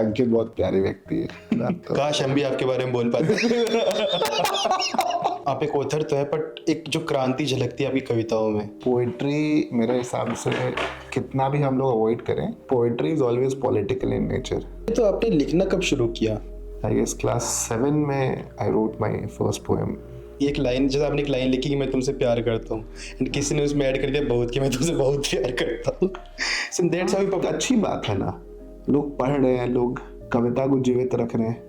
अंकित बहुत प्यारी व्यक्ति है। तो काश हम भी आपके बारे में बोल पाते। आप एक ऑथर तो है, बट एक जो क्रांति झलकती है आपकी कविताओं में। पोइट्री मेरे हिसाब से कितना भी हम लोग अवॉइड करें, poetry is always political in nature. तो आपने लिखना कब शुरू किया? आई गेस क्लास 7 में I wrote my first poem. एक लाइन, जैसे आपने एक लाइन लिखी कि मैं तुमसे प्यार करता हूँ, एंड किसी ने उसमें ऐड कर दिया बहुत कि मैं तुमसे बहुत प्यार करता हूँ। So that's how we. अच्छी बात है ना, लोग पढ़ रहे हैं, लोग कविता को जीवित रख रहे हैं।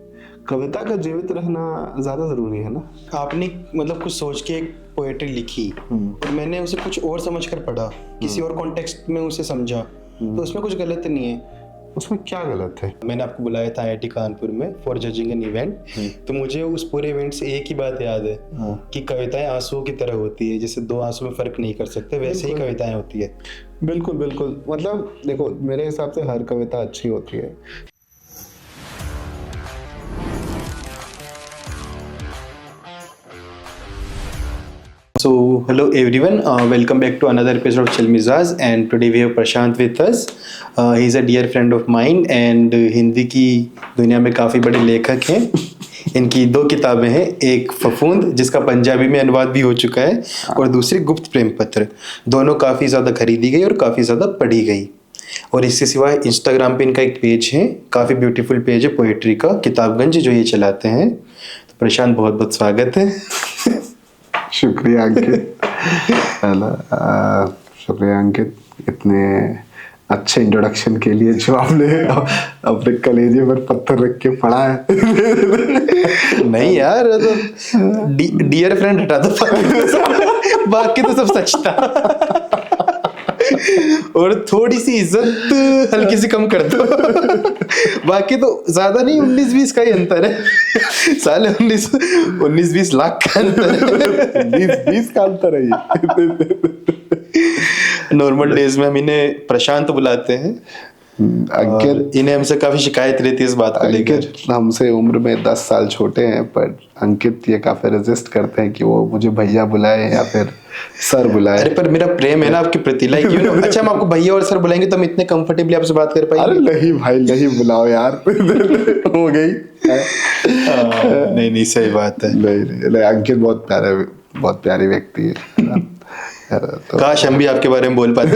कविता का जीवित रखना ज़्यादा ज़रूरी है ना। आपने मतलब कुछ सोच के एक पोएट्री लिखी और मैंने उसे कुछ और समझ कर पढ़ा, किसी और कॉन्टेक्स्ट में उसे समझा, तो उसमें कुछ गलत नहीं है। उसमें क्या गलत है? मैंने आपको बुलाया था IIT कानपुर में फॉर जजिंग एन इवेंट, तो मुझे उस पूरे इवेंट से एक ही बात याद है कि कविताएं आंसुओं की तरह होती है, जैसे दो आंसू में फर्क नहीं कर सकते, वैसे ही कविताएं होती है। बिल्कुल बिल्कुल, मतलब देखो मेरे हिसाब से हर कविता अच्छी होती है। So hello everyone, welcome back to another episode of Chil Mizaj, and today we have Prashant with us. He is a dear friend of mine and Hindi की दुनिया में काफ़ी बड़े लेखक हैं। इनकी 2 किताबें हैं, एक फफूंद जिसका पंजाबी में अनुवाद भी हो चुका है और दूसरी गुप्त प्रेम पत्र। दोनों काफ़ी ज़्यादा खरीदी गई और काफ़ी ज़्यादा पढ़ी गई। और इसके सिवा इंस्टाग्राम पे इनका एक पेज है, काफ़ी ब्यूटीफुल पेज है पोइट्री का, किताबगंज, जो ये चलाते हैं। तो प्रशांत बहुत बहुत स्वागत है। शुक्रिया अंकित। शुक्रिया अंकित इतने अच्छे इंट्रोडक्शन के लिए जो आपने अपने कलेजे पर पत्थर रख के पढ़ा है। नहीं यार, तो डियर फ्रेंड हटा दो, बाकी तो सब सच था। और थोड़ी सी इज्जत हल्की सी कम कर दो, बाकी तो ज्यादा नहीं, 19-20 का ही अंतर है साले। 19-20 लाख का अंतर है। 20 का अंतर है ये। नॉर्मल डेज में हम इन्हें प्रशांत बुलाते हैं। अंकित, इन्हें हमसे काफी शिकायत रहती है इस बात को लेकर। हमसे उम्र में 10 साल छोटे हैं, पर अंकित ये काफी रेजिस्ट करते हैं कि वो मुझे भैया बुलाए या फिर सर बुलाए। अरे पर मेरा प्रेम है ना आपके प्रति, लाइक यू नो। अच्छा, हम आपको भैया और सर बुलाएंगे तो हम इतने कंफर्टेबली आपसे बात कर पाएंगे? अरे नहीं भाई, नहीं बुलाओ यार। हो गई। नहीं नहीं, सही बात है। नहीं, अंकित बहुत प्यारी व्यक्ति है। तो काश हम भी आपके बारे में बोल पाते।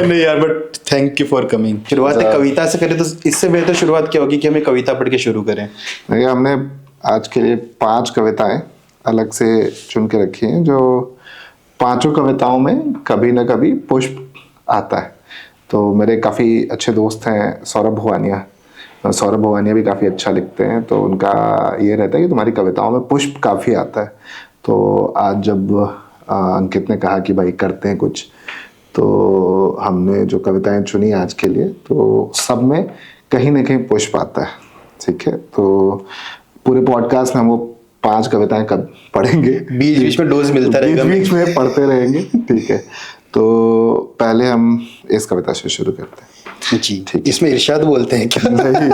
नहीं यार, but thank you for coming. शुरुआत कविता से करें तो इससे बेहतर शुरुआत क्या होगी कि हमें कविता पढ़ के शुरू करें। नहीं, हमने आज के लिए 5 कविताएं अलग से चुन के रखी हैं, जो 5 कविताओं में कभी ना कभी पुष्प आता है। तो मेरे काफ़ी अच्छे दोस्त हैं सौरभ भवानिया भी काफ़ी अच्छा लिखते हैं, तो उनका ये रहता है कि तुम्हारी कविताओं में पुष्प काफ़ी आता है। तो आज जब अंकित ने कहा कि भाई करते हैं कुछ, तो हमने जो कविताएं चुनी आज के लिए, तो सब में कहीं ना कहीं पुष्प आता है। ठीक है, तो पूरे पॉडकास्ट में हम वो 5 कविताएं कब पढ़ेंगे, बीच बीच में डोज मिलता रहेगा, बीच में पढ़ते रहेंगे। ठीक है, तो पहले हम इस कविता से शुरू करते हैं। जी ठीक। इसमें इरशाद बोलते हैं क्या? नहीं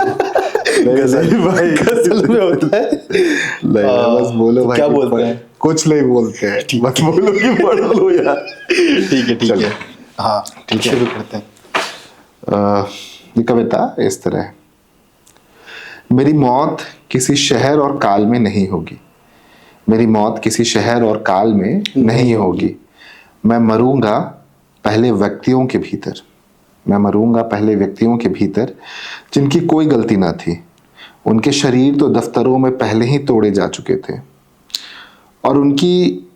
भाई, गजल में होता है। नहीं, बस बोलो भाई। क्या बोलते हैं? कुछ नहीं बोलते हैं, बस बोलो कि पढ़ लो यार। ठीक है। हाँ ठीक है, शुरू करते हैं। ये कविता इस तरह है। मेरी मौत किसी शहर और काल में नहीं होगी, मेरी मौत किसी शहर और काल में नहीं होगी। मैं मरूंगा पहले व्यक्तियों के भीतर, मैं मरूंगा पहले व्यक्तियों के भीतर जिनकी कोई गलती ना थी। उनके शरीर तो दफ्तरों में पहले ही तोड़े जा चुके थे, और उनकी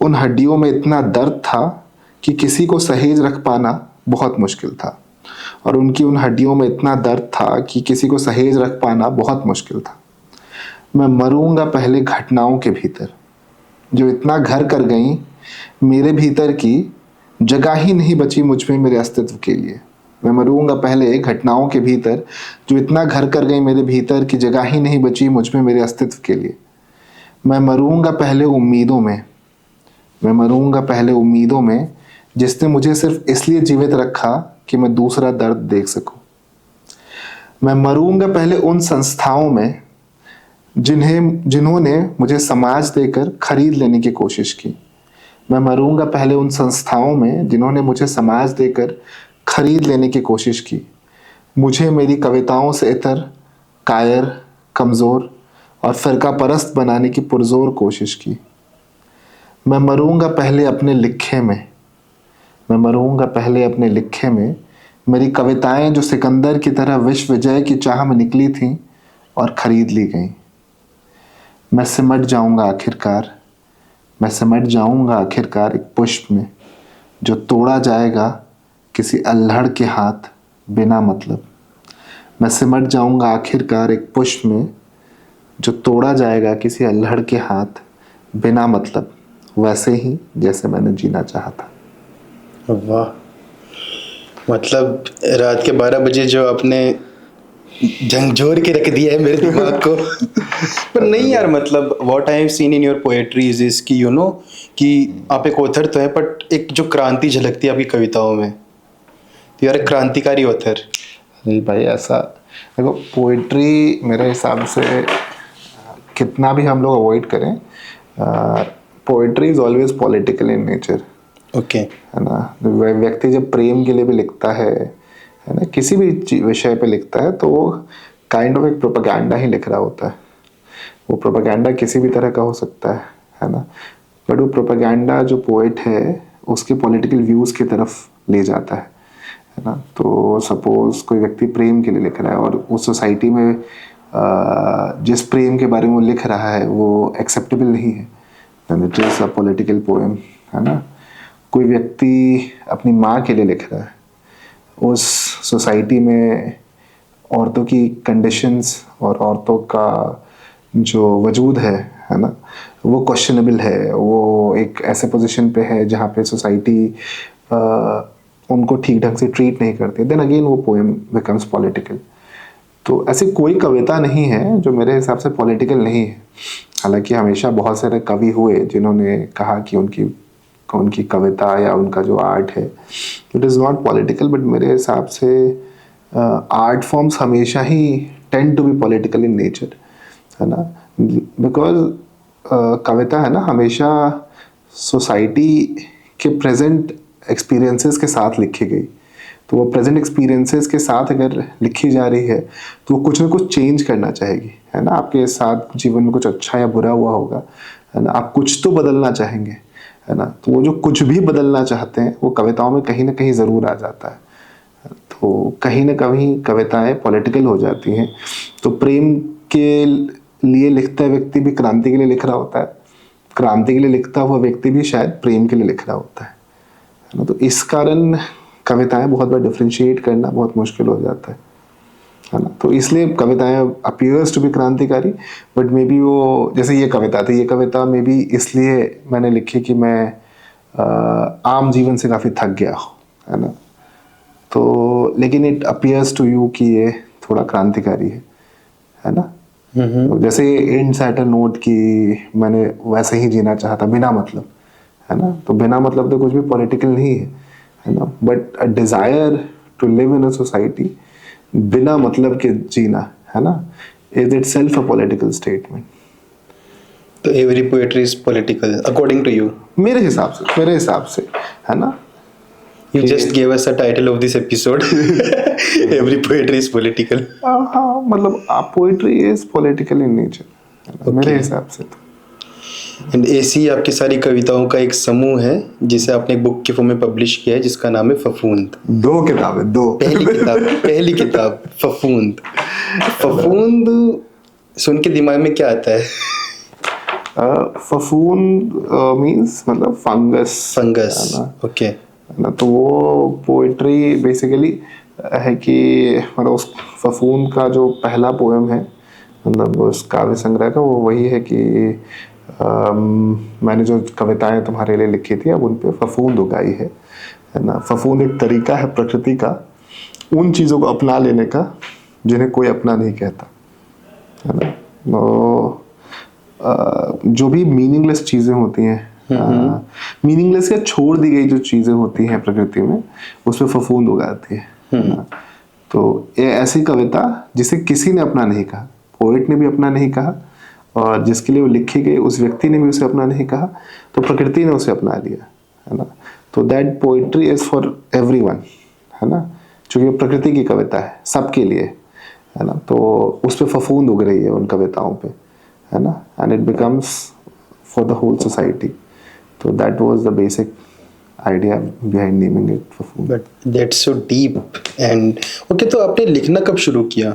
उन हड्डियों में इतना दर्द था कि किसी को सहेज रख पाना बहुत मुश्किल था, और उनकी उन हड्डियों में इतना दर्द था कि किसी को सहेज रख पाना बहुत मुश्किल था। मैं मरूंगा पहले घटनाओं के भीतर जो इतना घर कर गईं, मेरे भीतर की जगह ही नहीं बची मुझ में मेरे अस्तित्व के लिए। मैं मरूंगा पहले घटनाओं के भीतर जो इतना घर कर गई, मेरे भीतर की जगह ही नहीं बची मुझ में मेरे अस्तित्व के लिए। मैं मरूंगा पहले उम्मीदों में, मैं मरूंगा पहले उम्मीदों में जिसने मुझे सिर्फ इसलिए जीवित रखा कि मैं दूसरा दर्द देख सकूं। मैं मरूंगा पहले उन संस्थाओं में जिन्होंने मुझे समाज देकर खरीद लेने की कोशिश की। मैं मरूंगा पहले उन संस्थाओं में जिन्होंने मुझे समाज देकर खरीद लेने की कोशिश की। मुझे मेरी कविताओं से इतर, कायर, कमज़ोर और फ़िरका परस्त बनाने की पुरज़ोर कोशिश की। मैं मरूंगा पहले अपने लिखे में, मैं मरूंगा पहले अपने लिखे में। मेरी कविताएं जो सिकंदर की तरह विश्व विजय की चाह में निकली थीं और खरीद ली गईं। मैं सिमट जाऊंगा आखिरकार, मैं सिमट जाऊंगा आखिरकार एक पुष्प में, जो तोड़ा जाएगा किसी अल्हड़ के हाथ बिना मतलब। मैं सिमट जाऊंगा आखिरकार एक पुष्प में, जो तोड़ा जाएगा किसी अल्हड़ के हाथ बिना मतलब, वैसे ही जैसे मैंने जीना चाहा था। वाह, मतलब रात के 12 बजे जो आपने झंझोर के रख दिया है मेरे दिमाग को। पर नहीं यार, मतलब what I have seen in your poetries is कि यू नो कि आप एक ऑथर तो है, बट एक जो क्रांति झलकती है आपकी कविताओं में, यू आर एक क्रांतिकारी ऑथर। नहीं भाई, ऐसा देखो, पोइट्री मेरे हिसाब से कितना भी हम लोग अवॉइड करें, poetry is always political in nature. Okay, है ना। व्यक्ति जब प्रेम के लिए भी लिखता है ना, किसी भी विषय पे लिखता है, तो वो काइंड ऑफ एक प्रोपेगेंडा ही लिख रहा होता है। वो प्रोपेगेंडा किसी भी तरह का हो सकता है ना। बट वो प्रोपेगेंडा जो पोएट है उसके पॉलिटिकल व्यूज़ की तरफ ले जाता है ना। तो सपोज कोई व्यक्ति प्रेम के लिए लिख रहा है और उस सोसाइटी में जिस प्रेम के बारे में वो लिख रहा है वो एक्सेप्टेबल नहीं है, then it is a political poem, है ना। कोई व्यक्ति अपनी माँ के लिए लिख रहा है, उस सोसाइटी में औरतों की कंडीशंस और औरतों का जो वजूद है ना, वो क्वेश्चनेबल है। वो एक ऐसे पोजीशन पे है जहाँ पे सोसाइटी उनको ठीक ढंग से ट्रीट नहीं करती, देन अगेन वो पोएम बिकम्स पॉलिटिकल। तो ऐसी कोई कविता नहीं है जो मेरे हिसाब से पॉलिटिकल नहीं है। हालांकि हमेशा बहुत सारे कवि हुए जिन्होंने कहा कि उनकी कविता या उनका जो आर्ट है it is not political, but मेरे हिसाब से आर्ट फॉर्म्स हमेशा ही tend to be political in nature, है ना। बिकॉज कविता है ना हमेशा सोसाइटी के प्रेजेंट एक्सपीरियंसेस के साथ लिखी गई। तो वो प्रेजेंट एक्सपीरियंसेस के साथ अगर लिखी जा रही है तो वो कुछ ना कुछ चेंज करना चाहेगी, है ना। आपके साथ जीवन में कुछ अच्छा या बुरा हुआ होगा, है ना, आप कुछ तो बदलना चाहेंगे, है ना। तो वो जो कुछ भी बदलना चाहते हैं वो कविताओं में कहीं ना कहीं ज़रूर आ जाता है। तो कहीं ना कहीं कविताएं पॉलिटिकल हो जाती हैं। तो प्रेम के लिए लिखता व्यक्ति भी क्रांति के लिए लिख रहा होता है, क्रांति के लिए लिखता हुआ व्यक्ति भी शायद प्रेम के लिए लिख रहा होता है ना। तो इस कारण कविताएं बहुत बार डिफ्रेंशिएट करना बहुत मुश्किल हो जाता है ना। तो इसलिए कविताएं अपीयर्स टू बी क्रांतिकारी, बट मे बी वो, जैसे ये कविता थी, ये कविता मे बी इसलिए मैंने लिखी कि मैं आम जीवन से काफ़ी थक गया हूँ, है ना। तो लेकिन इट अपीयर्स टू यू कि ये थोड़ा क्रांतिकारी है ना। तो जैसे एंड एट अ नोट कि मैंने वैसे ही जीना चाहा था बिना मतलब, है ना। तो बिना मतलब तो कुछ भी पॉलिटिकल नहीं है ना। But a desire to live in a society बिना मतलब के जीना, है ना, is it self a political statement. तो every poetry is political according to you? मेरे हिसाब से, है ना। You just gave us a title of this episode. Every poetry is political. हाँ, मतलब poetry is political in nature मेरे हिसाब से तो। एंड ऐसी आपकी सारी कविताओं का एक समूह है जिसे आपने एक बुक के फॉर्म में पब्लिश किया है जिसका नाम है फफूंद। 2 किताबें, 2। पहली किताब फफूंद। फफूंद सुन के दिमाग में क्या आता है? फफूंद मींस मतलब फंगस, ओके ना। तो वो पोइट्री बेसिकली है कि मतलब उस फफूंद का जो पहला पोएम है, मतलब उस काव्य संग्रह का, वो वही है कि मैंने जो कविताएं तुम्हारे लिए लिखी थी अब उन पे फफूंद उगाई है ना। फफूंद एक तरीका है प्रकृति का उन चीज़ों को अपना लेने का जिन्हें कोई अपना नहीं कहता, है ना। तो जो भी मीनिंगलेस चीज़ें होती हैं, मीनिंगलेस या छोड़ दी गई जो चीज़ें होती हैं प्रकृति में, उसमें फफूंद उगाती है ना। तो ये ऐसी कविता जिसे किसी ने अपना नहीं कहा, पोएट ने भी अपना नहीं कहा और जिसके लिए वो लिखी गई उस व्यक्ति ने भी उसे अपना नहीं कहा, तो प्रकृति ने उसे अपना लिया, है ना। तो that poetry is for everyone, है ना, चूँकि वो प्रकृति की कविता है सबके लिए, है ना, तो उस पर फफूंद उग रही है उन कविताओं पे, है ना, and it becomes for the whole society. तो that was the basic idea behind naming it फफूंद. But that's so deep. And okay, तो आपने लिखना कब शुरू किया?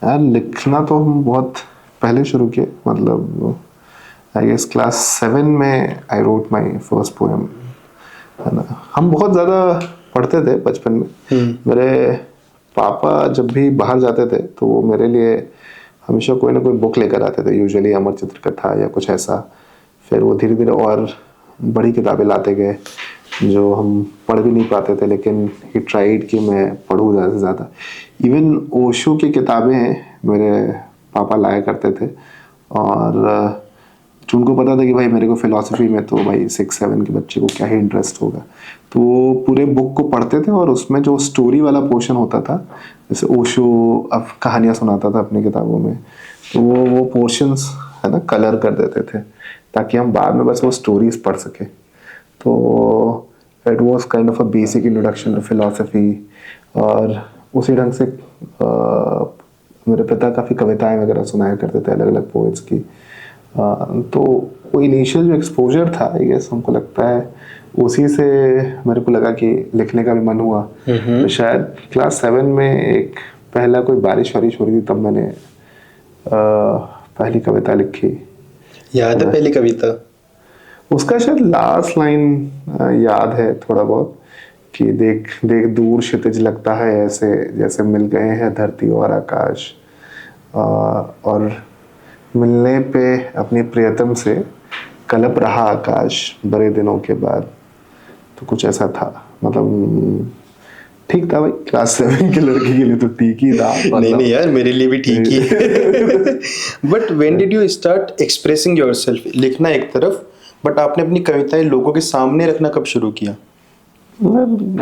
यार लिखना तो हम बहुत पहले शुरू किए, मतलब आई गेस क्लास 7 में I wrote my first poem, है ना. हम बहुत ज़्यादा पढ़ते थे बचपन में. मेरे पापा जब भी बाहर जाते थे तो वो मेरे लिए हमेशा कोई ना कोई बुक लेकर आते थे, यूजुअली अमर चित्र कथा या कुछ ऐसा. फिर वो धीरे धीरे और बड़ी किताबें लाते गए जो हम पढ़ भी नहीं पाते थे, लेकिन ही ट्राइड कि मैं पढूं ज़्यादा से ज़्यादा. इवन ओशो की किताबें मेरे पापा लाया करते थे, और उनको पता था कि भाई मेरे को फिलॉसफी में तो भाई 6-7 के बच्चे को क्या ही इंटरेस्ट होगा, तो वो पूरे बुक को पढ़ते थे. और उसमें जो स्टोरी वाला पोर्शन होता था, जैसे ओशो अब कहानियाँ सुनाता था अपनी किताबों में, तो वो पोर्शंस, है ना, कलर कर देते थे ताकि हम बाद में बस वो स्टोरीज पढ़ सके. तो it was kind of a basic introduction to philosophy. और उसी ढंग से मेरे पिता काफ़ी कविताएं वगैरह सुनाया करते थे अलग अलग पोएट्स की. तो वो इनिशियल जो एक्सपोजर था, आई गेस हमको लगता है उसी से मेरे को लगा कि लिखने का भी मन हुआ. तो शायद क्लास 7 में एक पहला कोई बारिश वारिश हो रही थी, तब मैंने पहली कविता लिखी. याद है पहली कविता? उसका शायद लास्ट लाइन याद है थोड़ा बहुत, कि देख देख दूर क्षितिज लगता है ऐसे जैसे मिल गए हैं धरती और आकाश, और मिलने पे अपनी प्रियतम से कलप रहा आकाश बड़े दिनों के बाद. तो कुछ ऐसा था, मतलब ठीक था भाई, क्लास 7 की लड़की के लिए तो ठीक ही था. नहीं नहीं यार, मेरे लिए भी ठीक ही है. But when did you start expressing yourself? लिखना एक तरफ, बट आपने अपनी कविताएं लोगों के सामने रखना कब शुरू किया?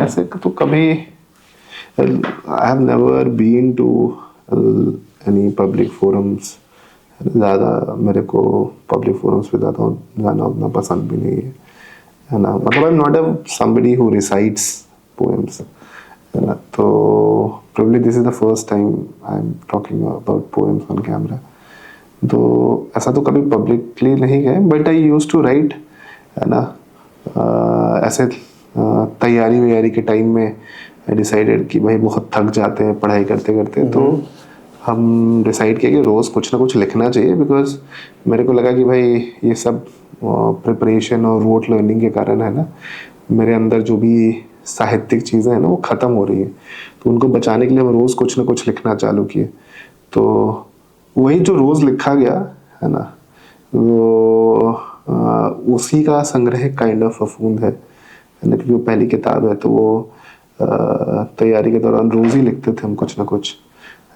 ऐसे तो कभी I have never been to any public forums. ज़्यादा मेरे को पब्लिक फोरम्स पे ज़्यादा जाना उतना पसंद भी नहीं है ना. मतलब I am not a somebody who recites poems, है ना. तो probably this is the first time I am talking about poems on camera. तो ऐसा तो कभी पब्लिकली नहीं है, but I use to write, है ना. ऐसे तैयारी वैयारी के टाइम में आई डिसाइडेड कि भाई बहुत थक जाते हैं पढ़ाई करते करते, तो हम डिसाइड किया कि रोज़ कुछ ना कुछ लिखना चाहिए. बिकॉज मेरे को लगा कि भाई ये सब प्रिपरेशन और रोट लर्निंग के कारण, है ना, मेरे अंदर जो भी साहित्यिक चीज़ें हैं ना वो ख़त्म हो रही हैं. तो उनको बचाने के लिए हम रोज़ कुछ ना कुछ लिखना चालू किए. तो वही जो रोज़ लिखा गया, है ना, वो उसी का संग्रह काइंड ऑफ फफूंद है ना. क्योंकि वो पहली किताब है, तो वो तैयारी के दौरान रोज़ ही लिखते थे हम कुछ ना कुछ,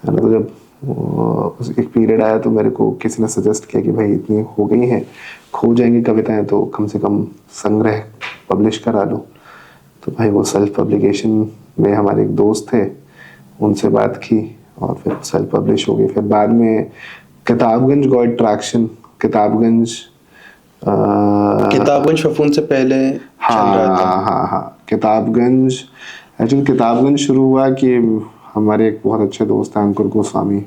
है ना. तो जब एक पीरियड आया तो मेरे को किसी ने सजेस्ट किया कि भाई इतनी हो गई हैं, खो जाएंगी कविताएं, तो कम से कम संग्रह पब्लिश करा लो. तो भाई वो सेल्फ पब्लिकेशन में हमारे एक दोस्त थे, उनसे बात की और फिर सेल्फ पब्लिश हो गई. फिर बाद में किताबगंज गॉट ट्रैक्शन. किताबगंज फफूंद से पहले चल रहा था. हाँ, किताबगंज. एक्चुअली किताबगंज शुरू हुआ कि हमारे एक बहुत अच्छे दोस्त हैं अंकुर गोस्वामी.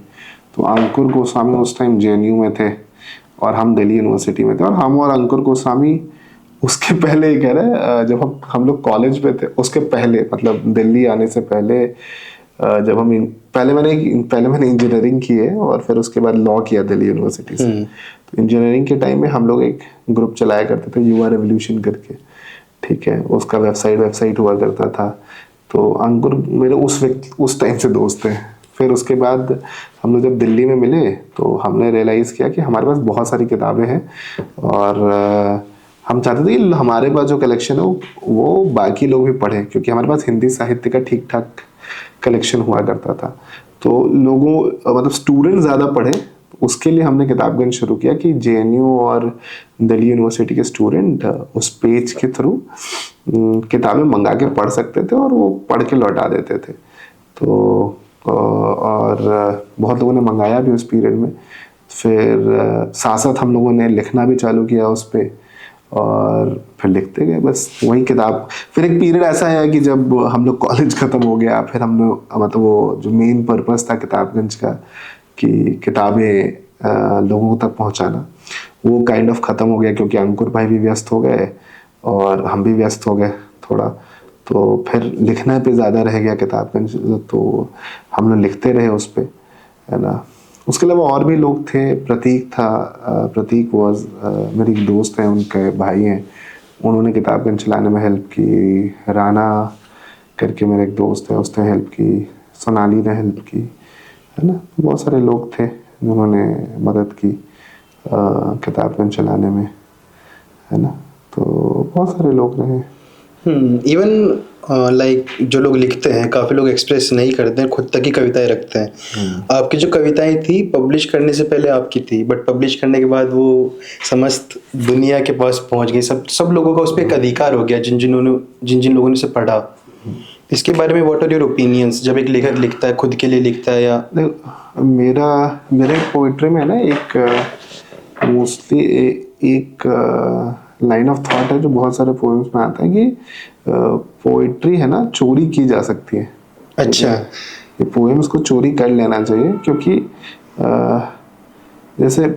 तो अंकुर गोस्वामी उस टाइम जेएनयू में थे और हम दिल्ली यूनिवर्सिटी में थे. और हम और अंकुर गोस्वामी उसके पहले ही कह रहे, जब हम लोग कॉलेज में थे उसके पहले, मतलब दिल्ली आने से पहले, जब हम पहले मैंने इंजीनियरिंग की है और फिर उसके बाद लॉ किया दिल्ली यूनिवर्सिटी से. तो इंजीनियरिंग के टाइम में हम लोग एक ग्रुप चलाया करते थे युवा रेवोल्यूशन करके, ठीक है. उसका वेबसाइट हुआ करता था. तो अंकुर मेरे उस टाइम से दोस्त थे. फिर उसके बाद हम लोग जब दिल्ली में मिले तो हमने रियलाइज़ किया कि हमारे पास बहुत सारी किताबें हैं, और हम चाहते थे कि हमारे पास जो कलेक्शन है वो बाकी लोग भी पढ़ें, क्योंकि हमारे पास हिंदी साहित्य का ठीक ठाक कलेक्शन हुआ करता था. तो लोगों, मतलब स्टूडेंट ज़्यादा पढ़े, उसके लिए हमने किताबगंज शुरू किया कि जेएनयू और दिल्ली यूनिवर्सिटी के स्टूडेंट उस पेज के थ्रू किताबें मंगा के पढ़ सकते थे और वो पढ़ के लौटा देते थे. तो और बहुत लोगों ने मंगाया भी उस पीरियड में. फिर साथ साथ हम लोगों ने लिखना भी चालू किया उस पर. और फिर लिखते गए बस वही किताब। फिर एक पीरियड ऐसा आया कि जब हम लोग कॉलेज ख़त्म हो गया, फिर हम लोग मतलब वो जो मेन पर्पस था किताबगंज का कि किताबें लोगों तक पहुंचाना, वो काइंड ऑफ ख़त्म हो गया क्योंकि अंकुर भाई भी व्यस्त हो गए और हम भी व्यस्त हो गए थोड़ा। तो फिर लिखने पे ज़्यादा रह गया किताबगंज, तो हम लोग लिखते रहे उस पर, है ना। उसके अलावा और भी लोग थे, प्रतीक था, प्रतीक वॉज मेरी एक दोस्त है, उनके भाई हैं, उन्होंने किताबगंज चलाने में हेल्प की। राना करके मेरे एक दोस्त है, उसने हेल्प की। सोनाली ने हेल्प की, है ना। बहुत सारे लोग थे जिन्होंने मदद की किताबगंज चलाने में, है ना। तो बहुत सारे लोग रहे। इवन लाइक जो लोग लिखते हैं, काफ़ी लोग एक्सप्रेस नहीं करते हैं, खुद तक ही कविताएं रखते हैं। आपकी जो कविताएं थी पब्लिश करने से पहले आपकी थी, बट पब्लिश करने के बाद वो समस्त दुनिया के पास पहुंच गई, सब लोगों का उस पर एक अधिकार हो गया, जिन जिन लोगों ने उसे पढ़ा। इसके बारे में व्हाट आर योर ओपिनियंस, जब एक लेखक लिखता है खुद के लिए लिखता है या मेरे पोइट्री में ना एक मोस्टली एक लाइन ऑफ थॉट है जो बहुत सारे पोएम्स में आता है कि पोइट्री है ना चोरी की जा सकती है। अच्छा, ये पोएम्स को चोरी कर लेना चाहिए, क्योंकि जैसे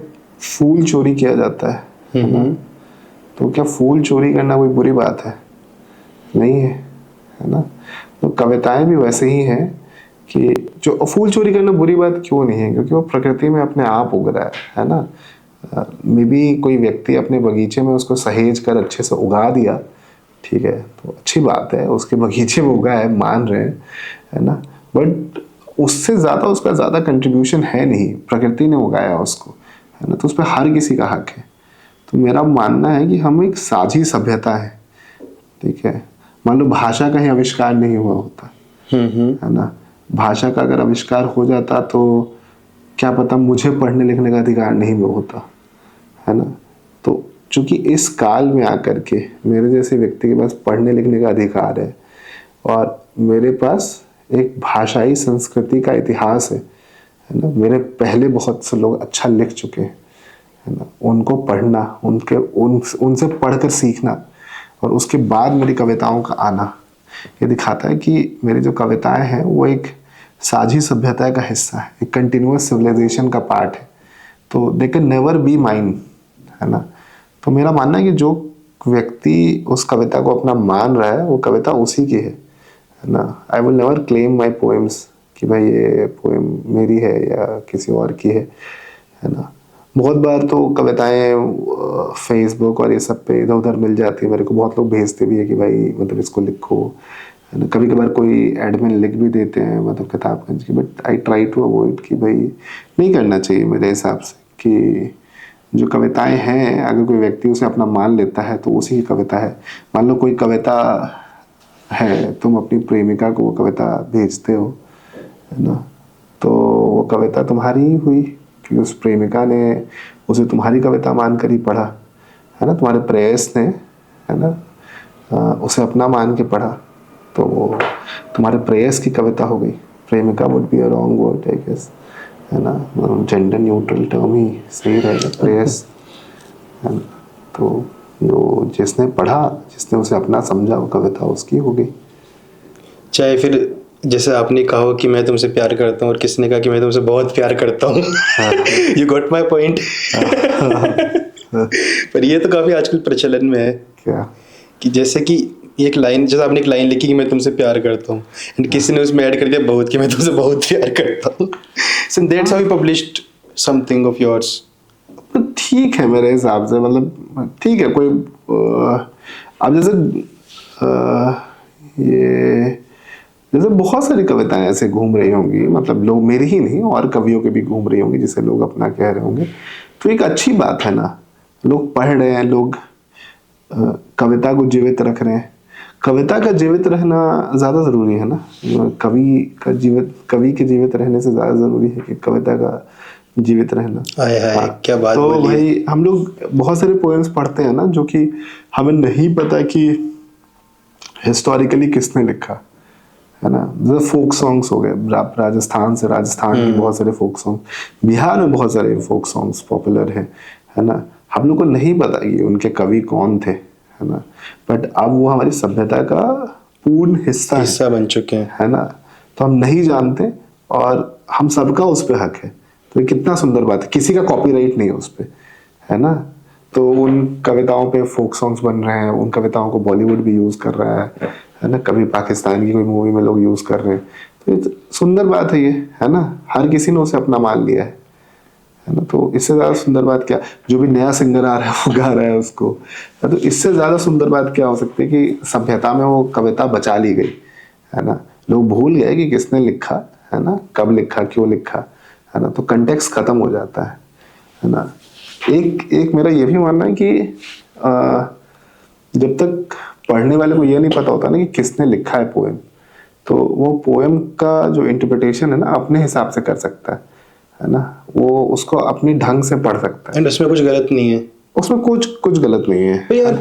फूल चोरी किया जाता है ना? तो क्या फूल चोरी करना कोई बुरी बात है? नहीं है ना। तो कविताएं भी वैसे ही हैं कि जो फूल चोरी करना बुरी बात क्यों नहीं है, क्योंकि वो प्रकृति में अपने आप उग रहा है ना। मे बी कोई व्यक्ति अपने बगीचे में उसको सहेज कर अच्छे से उगा दिया, ठीक है, तो अच्छी बात है, उसके बगीचे में उगा है, मान रहे हैं, है ना। बट उससे ज़्यादा उसका ज़्यादा कंट्रीब्यूशन है नहीं, प्रकृति ने उगाया उसको, है ना। तो उस पर हर किसी का हक है। तो मेरा मानना है कि हम एक साझी सभ्यता है, ठीक है। मान लो भाषा का ही आविष्कार नहीं हुआ होता, है ना। भाषा का अगर आविष्कार हो जाता तो क्या पता मुझे पढ़ने लिखने का अधिकार नहीं भी होता, है ना। तो चूंकि इस काल में आकर के मेरे जैसे व्यक्ति के पास पढ़ने लिखने का अधिकार है और मेरे पास एक भाषाई संस्कृति का इतिहास है ना। मेरे पहले बहुत से लोग अच्छा लिख चुके हैं, है ना। उनको पढ़ना, उनसे पढ़कर सीखना और उसके बाद मेरी कविताओं का आना, ये दिखाता है कि मेरी जो कविताएं हैं वो एक साझी सभ्यता का हिस्सा है, एक कंटिन्यूअस सिविलाइजेशन का पार्ट है। तो they can never be mine, है ना। तो मेरा मानना है कि जो व्यक्ति उस कविता को अपना मान रहा है वो कविता उसी की है ना। I will never claim my poems कि भाई ये पोएम मेरी है या किसी और की है ना। बहुत बार तो कविताएं फेसबुक और ये सब पे इधर उधर मिल जाती है, मेरे को बहुत लोग भेजते भी है कि भाई मतलब इसको लिखो, है ना। कभी कभार कोई एडमिन लिख भी देते हैं मतलब किताबगंज की, but I try to avoid कि भाई नहीं करना चाहिए मेरे हिसाब से। कि जो कविताएं हैं अगर कोई व्यक्ति उसे अपना मान लेता है तो उसी की कविता है। मान लो कोई कविता है, तुम अपनी प्रेमिका को वो कविता भेजते हो, है ना, तो वो कविता तुम्हारी ही हुई क्योंकि उस प्रेमिका ने उसे तुम्हारी कविता मानकर ही पढ़ा, है ना। तुम्हारे प्रेयस ने, है ना, उसे अपना मान के पढ़ा, तो वो तुम्हारे प्रेयस की कविता हो गई। प्रेमिका would be a wrong word I guess, है ना। जेंडर न्यूट्रल टर्म ही सही रहेगा, प्रेयस, है ना। तो जो जिसने पढ़ा, जिसने उसे अपना समझा, वो कविता उसकी हो गई। चाहे फिर जैसे आपने कहा कि मैं तुमसे प्यार करता हूँ और किसने कहा कि मैं तुमसे बहुत प्यार करता हूँ। You got my point. पर ये तो काफ़ी आजकल प्रचलन में है क्या कि जैसे कि एक लाइन, जैसे आपने एक लाइन लिखी कि मैं तुमसे प्यार करता हूँ एंड किसी ने उसमें ऐड कर दिया बहुत कि मैं तुमसे बहुत प्यार करता हूँ। So that's how you published something of yours. ठीक है मेरे हिसाब से, मतलब ठीक है। कोई अब जैसे ये जैसे बहुत सारी कविताएं ऐसे घूम रही होंगी, मतलब लोग, मेरी ही नहीं और कवियों के भी घूम रही होंगी जिसे लोग अपना कह रहे होंगे, तो एक अच्छी बात है ना। लोग पढ़ रहे हैं, लोग कविता को जीवित रख रहे हैं। कविता का जीवित रहना ज़्यादा ज़रूरी है ना। कवि के जीवित रहने से ज़्यादा ज़रूरी है कि कविता का जीवित रहना। हाय क्या बात तो बोली है। भाई हम लोग बहुत सारे पोएम्स पढ़ते हैं ना जो कि हमें नहीं पता कि हिस्टोरिकली किसने लिखा, है ना। जैसे फोक सॉन्ग्स हो गए, राजस्थान के बहुत सारे फोक सॉन्ग, बिहार में बहुत सारे फोक सॉन्ग्स पॉपुलर हैं, है ना। हम लोग को नहीं पता कि उनके कवि कौन थे, है ना, बट अब वो हमारी सभ्यता का पूर्ण हिस्सा बन चुके हैं। है ना। तो हम नहीं जानते और हम सबका उस पर हक है। तो ये कितना सुंदर बात है, किसी का कॉपीराइट नहीं है उस पर, है ना। तो उन कविताओं पे फोक सॉन्ग्स बन रहे हैं, उन कविताओं को बॉलीवुड भी यूज कर रहा है ना, कभी पाकिस्तान की कोई मूवी में लोग यूज कर रहे हैं। तो ये सुंदर बात है ये, है ना। हर किसी ने उसे अपना मान लिया है ना। तो इससे ज्यादा सुंदर बात क्या, जो भी नया सिंगर आ रहा है वो गा रहा है उसको, तो इससे ज्यादा सुंदर बात क्या हो सकती है कि सभ्यता में वो कविता बचा ली गई, है ना। लोग भूल गए कि किसने लिखा, है ना, कब लिखा, क्यों लिखा, है ना। तो कंटेक्स्ट खत्म हो जाता है ना। एक मेरा ये भी मानना है कि जब तक पढ़ने वाले को ये नहीं पता होता ना कि किसने लिखा है पोएम, तो वो पोएम का जो इंटरप्रिटेशन है ना अपने हिसाब से कर सकता है ना। वो उसको अपनी ढंग से पढ़ सकता है, एंड उसमें कुछ गलत नहीं है। उसमें कुछ गलत नहीं है। तो यार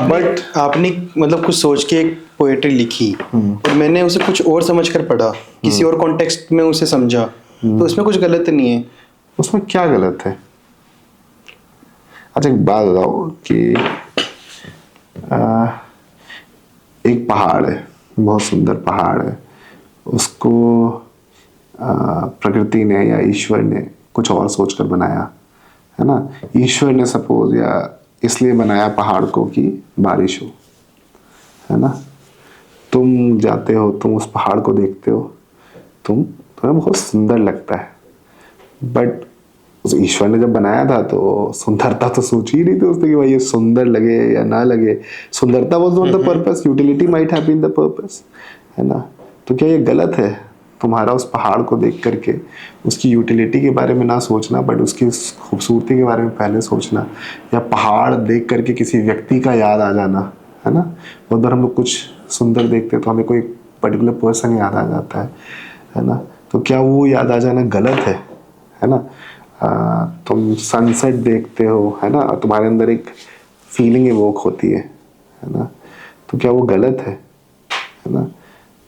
बट आपने मतलब कुछ सोच के एक पोएट्री लिखी और मैंने उसे कुछ और समझ कर पढ़ा, किसी और कॉन्टेक्स्ट में उसे समझा, तो उसमें कुछ गलत नहीं है। उसमें क्या गलत है? अच्छा एक बात बताओ कि एक पहाड़ है, बहुत सुंदर पहाड़ है, उसको प्रकृति ने या ईश्वर ने कुछ और सोचकर बनाया, है ना। ईश्वर ने सपोज या इसलिए बनाया पहाड़ को कि बारिश हो, है ना। तुम जाते हो, तुम उस पहाड़ को देखते हो, तुम्हें बहुत सुंदर लगता है, बट उस ईश्वर ने जब बनाया था तो सुंदरता तो सोची ही नहीं थी उसने कि भाई ये सुंदर लगे या ना लगे। सुंदरता was not the purpose, utility might have been the purpose, है ना। तो क्या ये गलत है तुम्हारा उस पहाड़ को देख करके उसकी यूटिलिटी के बारे में ना सोचना, बट उसकी खूबसूरती के बारे में पहले सोचना, या पहाड़ देख करके किसी व्यक्ति का याद आ जाना, है ना। बहुत बार हम लोग कुछ सुंदर देखते हैं तो हमें कोई पर्टिकुलर पर्सन याद आ जाता है ना। तो क्या वो याद आ जाना गलत है ना। तुम सनसेट देखते हो, है ना, तुम्हारे अंदर एक फीलिंग इवोक होती है ना। तो क्या वो गलत है ना।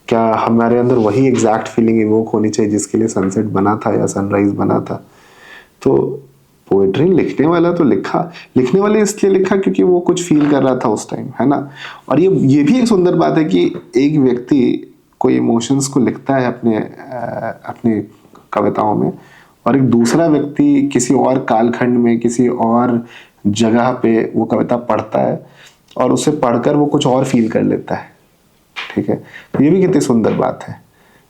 क्या हमारे अंदर वही एग्जैक्ट फीलिंग इवोक होनी चाहिए जिसके लिए सनसेट बना था या सनराइज बना था। तो पोएट्री लिखने वाला तो लिखने वाले इसलिए लिखा क्योंकि वो कुछ फील कर रहा था उस टाइम, है ना। और ये भी एक सुंदर बात है कि एक व्यक्ति कोई इमोशंस को लिखता है अपने कविताओं में, और एक दूसरा व्यक्ति किसी और कालखंड में किसी और जगह पे वो कविता पढ़ता है और उसे पढ़कर वो कुछ और फील कर लेता है। ठीक है, तो ये भी कितनी सुंदर बात है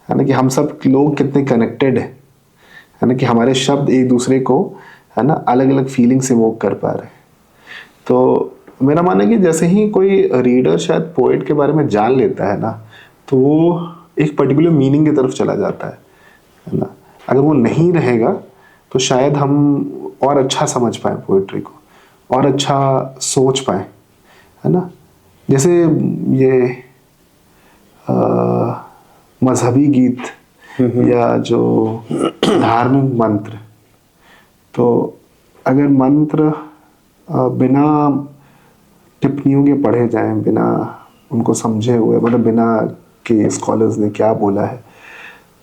ना, कि हम सब लोग कितने कनेक्टेड है ना, कि हमारे शब्द एक दूसरे को, है ना, अलग अलग फीलिंग से वो कर पा रहे हैं। तो मेरा मानना है कि जैसे ही कोई रीडर शायद पोएट के बारे में जान लेता है ना, तो वो एक पर्टिकुलर मीनिंग की तरफ चला जाता है ना। अगर वो नहीं रहेगा तो शायद हम और अच्छा समझ पाए पोएट्री को, और अच्छा सोच पाए, है ना। जैसे ये मजहबी गीत या जो धार्मिक मंत्र, तो अगर मंत्र बिना टिप्पणियों के पढ़े जाएं, बिना उनको समझे हुए, मतलब बिना कि स्कॉलर्स ने क्या बोला है,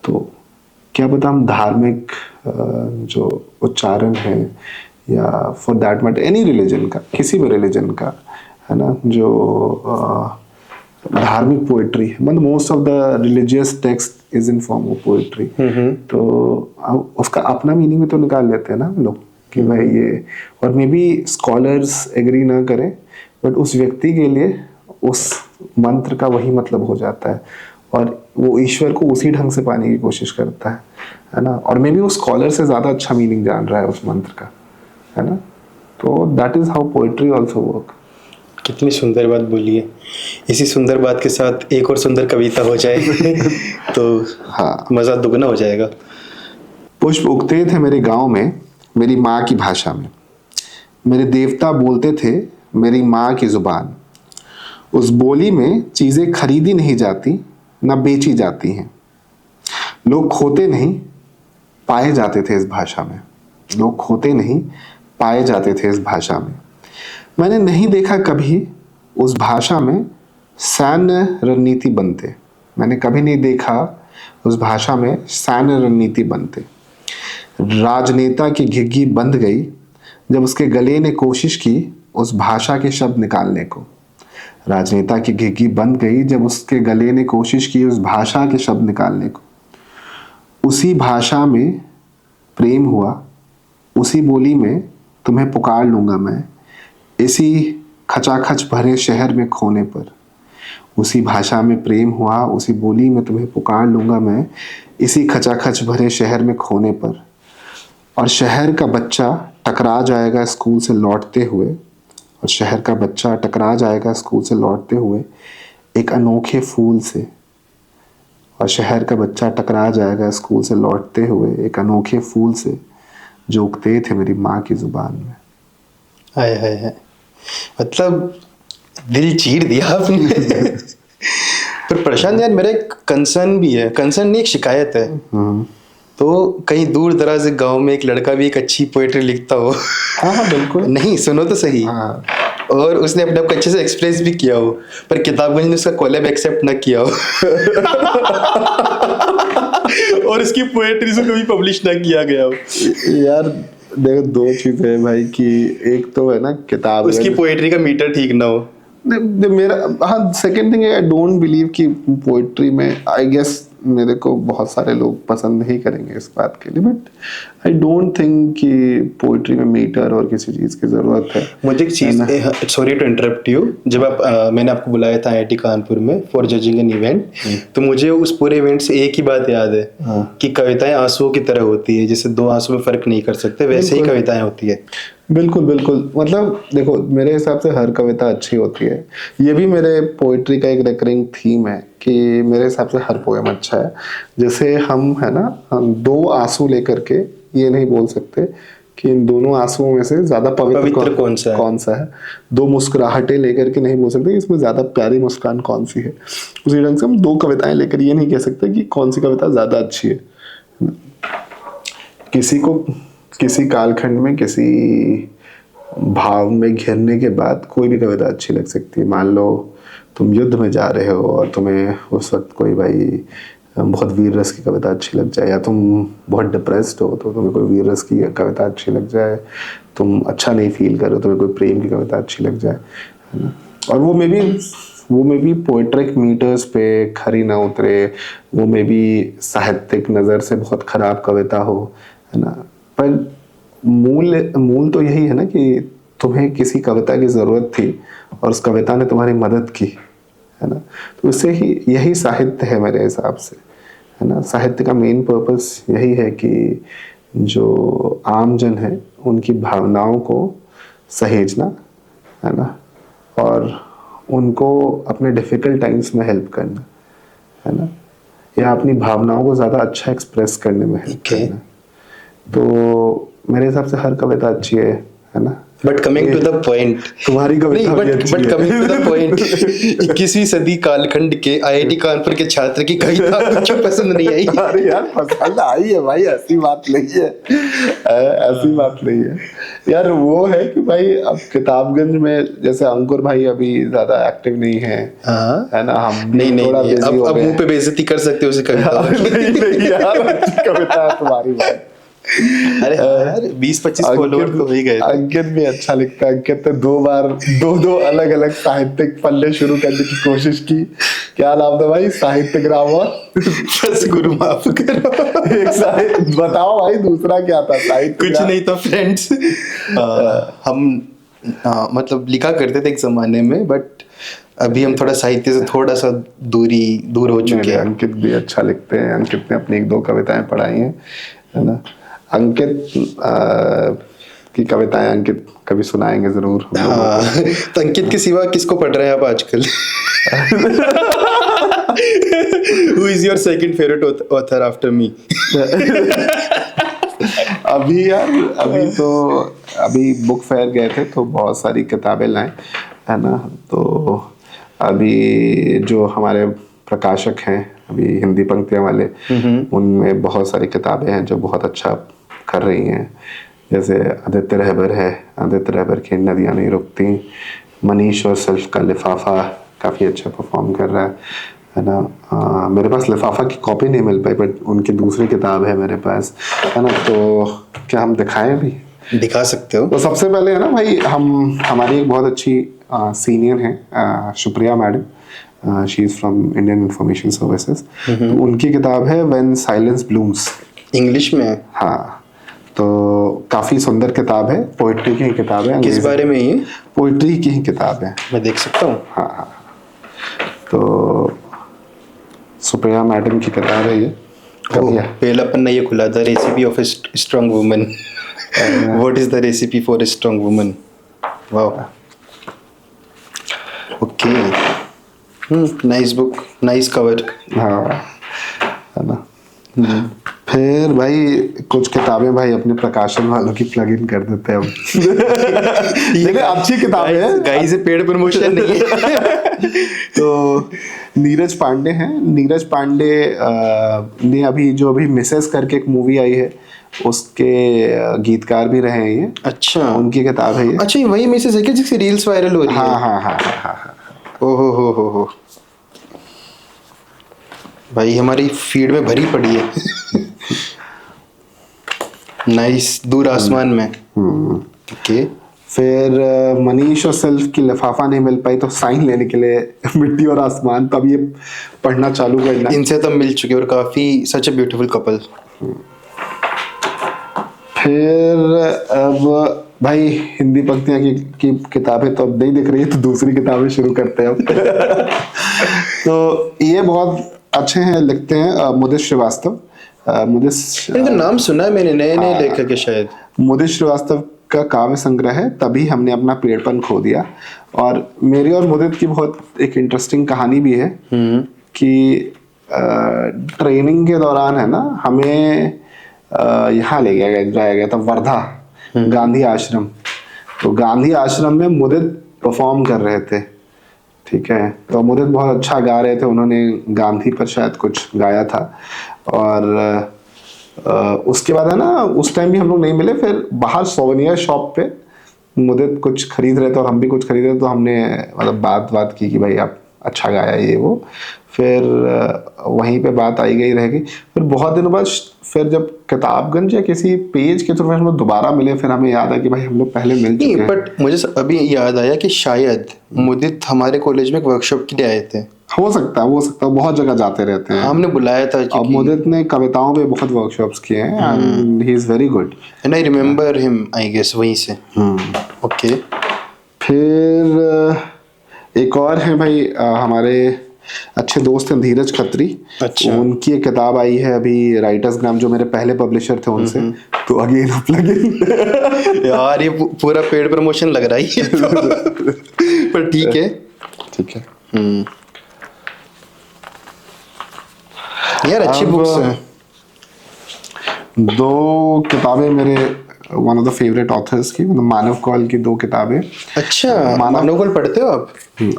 तो क्या पता हम धार्मिक जो उच्चारण है या for that matter any religion का, किसी भी रिलीजन का, है ना, जो धार्मिक पोएट्री है, मतलब most of the religious text is in form of poetry, तो उसका अपना मीनिंग भी तो निकाल लेते हैं ना हम लोग कि भाई ये, और मे बी स्कॉलर्स एग्री ना करें, बट उस व्यक्ति के लिए उस मंत्र का वही मतलब हो जाता है, और वो ईश्वर को उसी ढंग से पाने की कोशिश करता है ना। और मे बी वो स्कॉलर से ज्यादा अच्छा मीनिंग जान रहा है उस मंत्र का, है ना। तो that is how poetry also work. कितनी सुंदर बात बोली है। इसी सुंदर बात के साथ एक और सुंदर कविता हो जाए तो हाँ, मजा दुगना हो जाएगा। पुष्प उगते थे मेरे गांव में मेरी माँ की भाषा में, मेरे देवता बोलते थे मेरी माँ की जुबान, उस बोली में चीजें खरीदी नहीं जाती ना बेची जाती हैं, लोग खोते नहीं पाए जाते थे इस भाषा में, लोग खोते नहीं पाए जाते थे इस भाषा में। मैंने नहीं देखा कभी उस भाषा में सैन्य रणनीति बनते, मैंने कभी नहीं देखा उस भाषा में सैन्य रणनीति बनते। राजनेता की घिघी बंध गई, जब उसके गले ने कोशिश की उस भाषा के शब्द निकालने को। राजनेता की घिघी बंद गई जब उसके गले ने कोशिश की उस भाषा के शब्द निकालने को। उसी भाषा में प्रेम हुआ, उसी बोली में तुम्हें पुकार लूंगा मैं, इसी खचाखच भरे शहर में खोने पर। उसी भाषा में प्रेम हुआ, उसी बोली में तुम्हें पुकार लूंगा मैं, इसी खचाखच भरे शहर में खोने पर। और शहर का बच्चा टकरा जाएगा स्कूल से लौटते हुए, और शहर का बच्चा टकरा जाएगा स्कूल से लौटते हुए एक अनोखे फूल से। और शहर का बच्चा टकरा जाएगा स्कूल से लौटते हुए एक अनोखे फूल से जो उगते थे मेरी माँ की जुबान में। हाय हाय हाय, मतलब दिल चीर दिया आपने। पर प्रशांत यार, मेरा एक कंसर्न भी है, कंसर्न नहीं एक शिकायत है। तो कहीं दूर दराज एक गांव में एक लड़का भी एक अच्छी पोएट्री लिखता हो। हाँ बिल्कुल। नहीं सुनो तो सही। हाँ। और उसने अपने आप को अच्छे से एक्सप्रेस भी किया हो, पर किताबगंज ने उसका कोलैब एक्सेप्ट ना किया हो। और उसकी पोएट्री से कभी पब्लिश ना किया गया हो। यार देखो, दो चीजें हैं भाई कि एक तो है ना किताब, उसकी पोएट्री का मीटर ठीक ना हो। मेरा हाँ, second thing I don't believe कि पोइट्री में, आई गेस मेरे को बहुत सारे लोग पसंद नहीं करेंगे इस बात के लिए, बट आई डोंट थिंक कि पोइट्री में मीटर और किसी चीज की जरूरत है। मुझे एक चीज, सॉरी टू इंटरप्ट यू, जब मैंने आपको बुलाया था IIT कानपुर में फॉर जजिंग एन इवेंट, तो मुझे उस पूरे इवेंट से एक ही बात याद है कि कविताएं आंसुओं की तरह होती है, जैसे दो आंसू में फर्क नहीं कर सकते, वैसे ही कविताएं होती है। बिल्कुल बिल्कुल, मतलब देखो मेरे हिसाब से हर कविता अच्छी होती है। ये भी मेरे पोइट्री का एक रिकरिंग थीम है कि मेरे हिसाब से हर पोएम अच्छा है। जैसे हम है ना, हम दो आंसू लेकर के ये नहीं बोल सकते कि इन दोनों आंसुओं में से ज्यादा पवित्र कौन सा है। दो मुस्कुराहटें लेकर के नहीं बोल सकते इसमें ज्यादा प्यारी मुस्कान कौन सी है। उसी ढंग से हम दो कविताएं लेकर ये नहीं कह सकते कि कौन सी कविता ज्यादा अच्छी है। किसी को किसी कालखंड में किसी भाव में घिरने के बाद कोई भी कविता अच्छी लग सकती है। मान लो तुम युद्ध में जा रहे हो और तुम्हें उस वक्त कोई भाई बहुत वीर रस की कविता अच्छी लग जाए, या तुम बहुत डिप्रेस्ड हो तो तुम्हें कोई वीर रस की कविता अच्छी लग जाए, तुम अच्छा नहीं फील कर रहे हो तुम्हें कोई प्रेम की कविता अच्छी लग जाए, है ना। और वो में भी पोएट्रिक मीटर्स पे खरी ना उतरे, वो में भी साहित्यिक नज़र से बहुत खराब कविता हो, है ना। पर मूल तो यही है ना कि तुम्हें किसी कविता की ज़रूरत थी और उस कविता ने तुम्हारी मदद की, है ना। तो इससे ही यही साहित्य है मेरे हिसाब से, है ना। साहित्य का मेन पर्पस यही है कि जो आम जन है उनकी भावनाओं को सहेजना, है ना, और उनको अपने डिफ़िकल्ट टाइम्स में हेल्प करना, है ना, या अपनी भावनाओं को ज़्यादा अच्छा एक्सप्रेस करने में हेल्प करना। तो मेरे हिसाब से हर कविता अच्छी है ना। But coming to the point, तुम्हारी कविता but coming to the point, 21वीं सदी कालखंड के IIT कानपुर के छात्र की कविता आपको क्यों पसंद नहीं आई? अरे यार पसंद आई है भाई, ऐसी बात नहीं है, ऐसी बात नहीं है यार। वो है कि भाई अब किताबगंज में जैसे अंकुर भाई अभी ज्यादा एक्टिव नहीं है, है ना। हम नहीं थोड़ा नहीं, बिजी हो अब गए। मुंह पे बेइज्जती कर सकते हो उसे कविता। नहीं यार, अच्छी कविता है तुम्हारी भाई। अरे यार 20-25 फॉलोअर तो हो ही गए। अंकित भी अच्छा लिखता है। अंकित ने दो अलग अलग साहित्यिक पन्ने शुरू करने की कोशिश की। क्या नाम था भाई? साहित्य ग्रामर। बस गुरु माफ करो। एक साहित्य बताओ भाई, दूसरा क्या था? साहित्य कुछ नहीं था फ्रेंड्स। हम मतलब लिखा करते थे एक जमाने में, बट अभी हम थोड़ा साहित्य से थोड़ा सा दूर हो चुके हैं। अंकित भी अच्छा लिखते हैं। अंकित ने अपनी 1-2 कविताएं पढ़ाई हैं, है ना। अंकित की कविताएं अंकित कभी सुनाएंगे जरूर। तो अंकित के सिवा किसको पढ़ रहे हैं आप आजकल? Who is your second favorite author after me? अभी बुक फेयर गए थे तो बहुत सारी किताबें लाए, है ना। तो अभी जो हमारे प्रकाशक हैं अभी हिंदी पंक्तियां वाले, उनमें बहुत सारी किताबें हैं जो बहुत अच्छा कर रही हैं। जैसे आदित्य रहबर है, आदित्य रहबर की नदियाँ नहीं रुकती। मनीष और सेल्फ का लिफाफा काफ़ी अच्छा परफॉर्म कर रहा है ना। मेरे पास लिफाफा की कॉपी नहीं मिल पाई, बट उनकी दूसरी किताब है मेरे पास, है ना। तो क्या हम दिखाएं भी? दिखा सकते हो। तो सबसे पहले है ना भाई, हमारी एक बहुत अच्छी सीनियर है Supriya madam, she is from Indian Information Services. तो उनकी किताब है व्हेन साइलेंस ब्लूम्स, इंग्लिश में है? हाँ। तो काफ़ी सुंदर किताब है, पोइट्री की ही किताब है। किस बारे में ये? पोइट्री की ही किताब है। मैं देख सकता हूँ? हाँ। तो सुप्रिया मैडम की किताब है ये। पहला पन्ना ये खुला था, recipe of strong woman. What is the recipe for a strong woman? Wow, okay, nice book, nice cover. हाँ, है ना। फिर भाई कुछ किताबें भाई अपने प्रकाशन वालों की प्लग इन कर देते हैं हम। ये अच्छी किताब है गाइस, ये पेड प्रमोशन नहीं है। तो नीरज पांडे हैं, नीरज पांडे ने अभी मिसेस करके एक मूवी आई है, उसके गीतकार भी रहे हैं ये। अच्छा, उनकी किताब है ये। अच्छा, ये वही मिसेस है क्या जिसकी रील्स वायरल हो रही है? हाँ हाँ हाँ हाँ हाँ। ओहो हो, भाई हमारी फीड में भरी पड़ी है। नाइस, दूर आसमान में। ओके। फिर मनीष और सेल्फ की लिफाफा नहीं मिल पाई तो साइन लेने के लिए मिट्टी और आसमान, तब ये पढ़ना चालू करना। इनसे तो मिल चुके और काफी सच ए ब्यूटीफुल कपल। फिर अब भाई हिंदी पंक्तियां की किताबें तो अब नहीं दिख रही है, तो दूसरी किताबें शुरू करते हैं अब। तो ये बहुत अच्छे हैं, लिखते हैं मुदित श्रीवास्तव। इनका नाम सुना है मैंने, नए नए लेखक है शायद। मुदित श्रीवास्तव का काव्य संग्रह है तभी हमने अपना पेड़पन खो दिया। और मेरी और मुदित की बहुत एक इंटरेस्टिंग कहानी भी है कि ट्रेनिंग के दौरान है ना, हमें यहाँ ले जाया गया था वर्धा, गांधी आश्रम। तो गांधी आश्रम में मुदित परफॉर्म कर रहे थे, ठीक है। तो मुदित बहुत अच्छा गा रहे थे, उन्होंने गांधी पर शायद कुछ गाया था। और उसके बाद है ना, उस टाइम भी हम लोग नहीं मिले। फिर बाहर सोवेनियर शॉप पे मुदित कुछ खरीद रहे थे और हम भी कुछ खरीद रहे थे, तो हमने मतलब बात की कि भाई आप अच्छा गाया ये वो। फिर वहीं पे बात आई गई रहेगी। फिर बहुत दिनों बाद फिर जब किताबगंज या किसी पेज के थ्रू हम लोग दोबारा मिले, फिर हमें याद आया कि भाई हम लोग पहले मिल चुके हैं। बट मुझे अभी याद आया कि शायद मुदित हमारे कॉलेज में एक वर्कशॉप के लिए आए थे। हो सकता है, बहुत जगह जाते रहते हैं। हमने बुलाया था। अब मुदित ने कविताओं पे बहुत वर्कशॉप्स किए हैं and he is very good and I remember him, I guess वहीं से। ओके। फिर एक और है भाई, हमारे अच्छे दोस्त हैं धीरज खत्री। अच्छा। उनकी एक किताब आई है अभी, राइटर्स ग्राम, जो मेरे पहले पब्लिशर थे उनसे। तो अगेन प्लग इन। यार ये पूरा पेड प्रमोशन लग रहा है। पर ठीक है, ठीक है। यार अच्छी बुक्स हैं। दो किताबें मेरे one of the favourite authors की, मतलब मानव कौल की 2 किताबें। अच्छा, मानव कौल पढ़ते हो आप?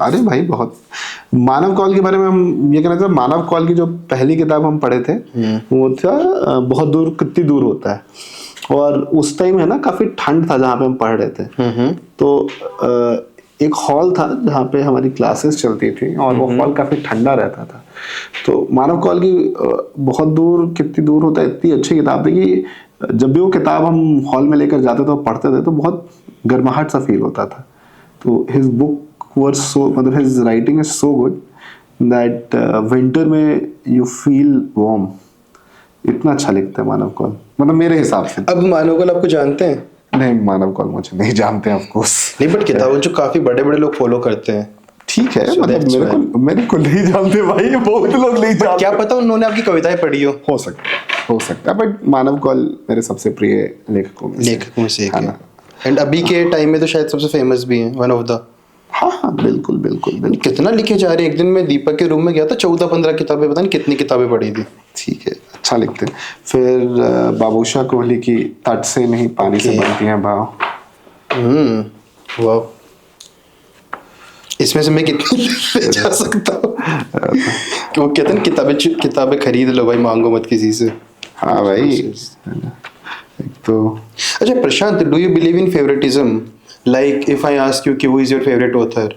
अरे भाई बहुत। मानव कौल के बारे में हम ये कहना चाहते हैं, मानव कौल की जो पहली किताब हम पढ़े थे वो था बहुत दूर कितनी दूर होता है। और उस टाइम है ना काफी ठंड था जहाँ पे हम पढ़ रहे थे। तो एक हॉल था जहाँ पे हमारी क्लासेस चलती थी और वो हॉल काफी ठंडा रहता था। तो मानव कौल की बहुत दूर कितनी दूर होता है इतनी अच्छी किताब थी कि जब भी वो किताब हम हॉल में लेकर जाते थे और पढ़ते थे तो बहुत गर्माहट सा फील होता था। तो हिज बुक वर सो, मतलब his writing is so good that winter में यू फील वार्म। इतना अच्छा लिखता है मानव कौल, मतलब मेरे हिसाब से। अब मानव कौल आपको जानते हैं? नहीं, मानव कौल मुझे नहीं जानते ऑफ कोर्स। नहीं, बट किताबों जो काफी बड़े बड़े लोग फॉलो करते हैं। ठीक है, मतलब मेरे को नहीं जानते भाई, बहुत लोग नहीं जानते। क्या पता उन्होंने आपकी कविताएं पढ़ी हो सकता है, बट मानव कौल मेरे सबसे प्रिय लेखकों में से एक है। एंड अभी के टाइम में तो शायद सबसे फेमस भी है, वन ऑफ द। हाँ, बिल्कुल। कितना लिखे जा रहे हैं। एक दिन मैं दीपक के रूम में गया था, 14-15 किताबें, पता नहीं कितनी किताबें पढ़ी थी। ठीक है, अच्छा लिखते हैं। फिर बाबूशाह कोहली की तट से नहीं पानी से बनती हैं भाव। वाह, इसमें से मैं कितनी जा सकता हूँ। वो कहते हैं किताबें खरीद लो भाई, मांगो मत किसी से। हाँ भाई, एक तो। अच्छा Prashant, do you believe in favouritism? Like if I ask you कि who is your favourite author,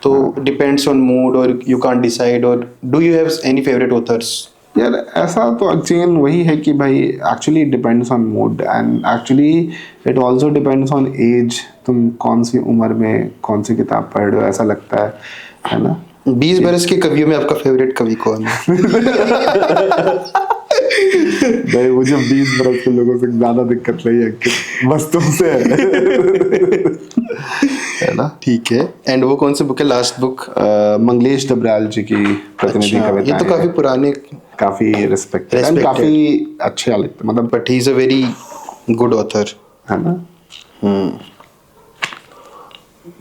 तो डिपेंड्स ऑन मूड और यू कांट डिसाइड, और do you have any favourite authors? यार ऐसा तो अगेन वही है कि भाई actually depends on mood and actually it also depends on age. तुम कौन सी उम्र में कौन सी किताब पढ़ रहे हो, ऐसा लगता है ना। 20 बरस के कवियों में आपका फेवरेट कवि कौन है? भाई मुझे 20 बरस के लोगों से ज्यादा दिक्कत नहीं है, बस तुमसे है ना। ठीक है। एंड वो कौन सी बुक है, लास्ट बुक? मंगलेश डबराल जी की प्रतिनिधि अच्छा, कविताएं ये तो काफी पुराने, काफी रिस्पेक्टेड एंड Respected. काफी अच्छे लगते, मतलब but he is a very good author. है ना।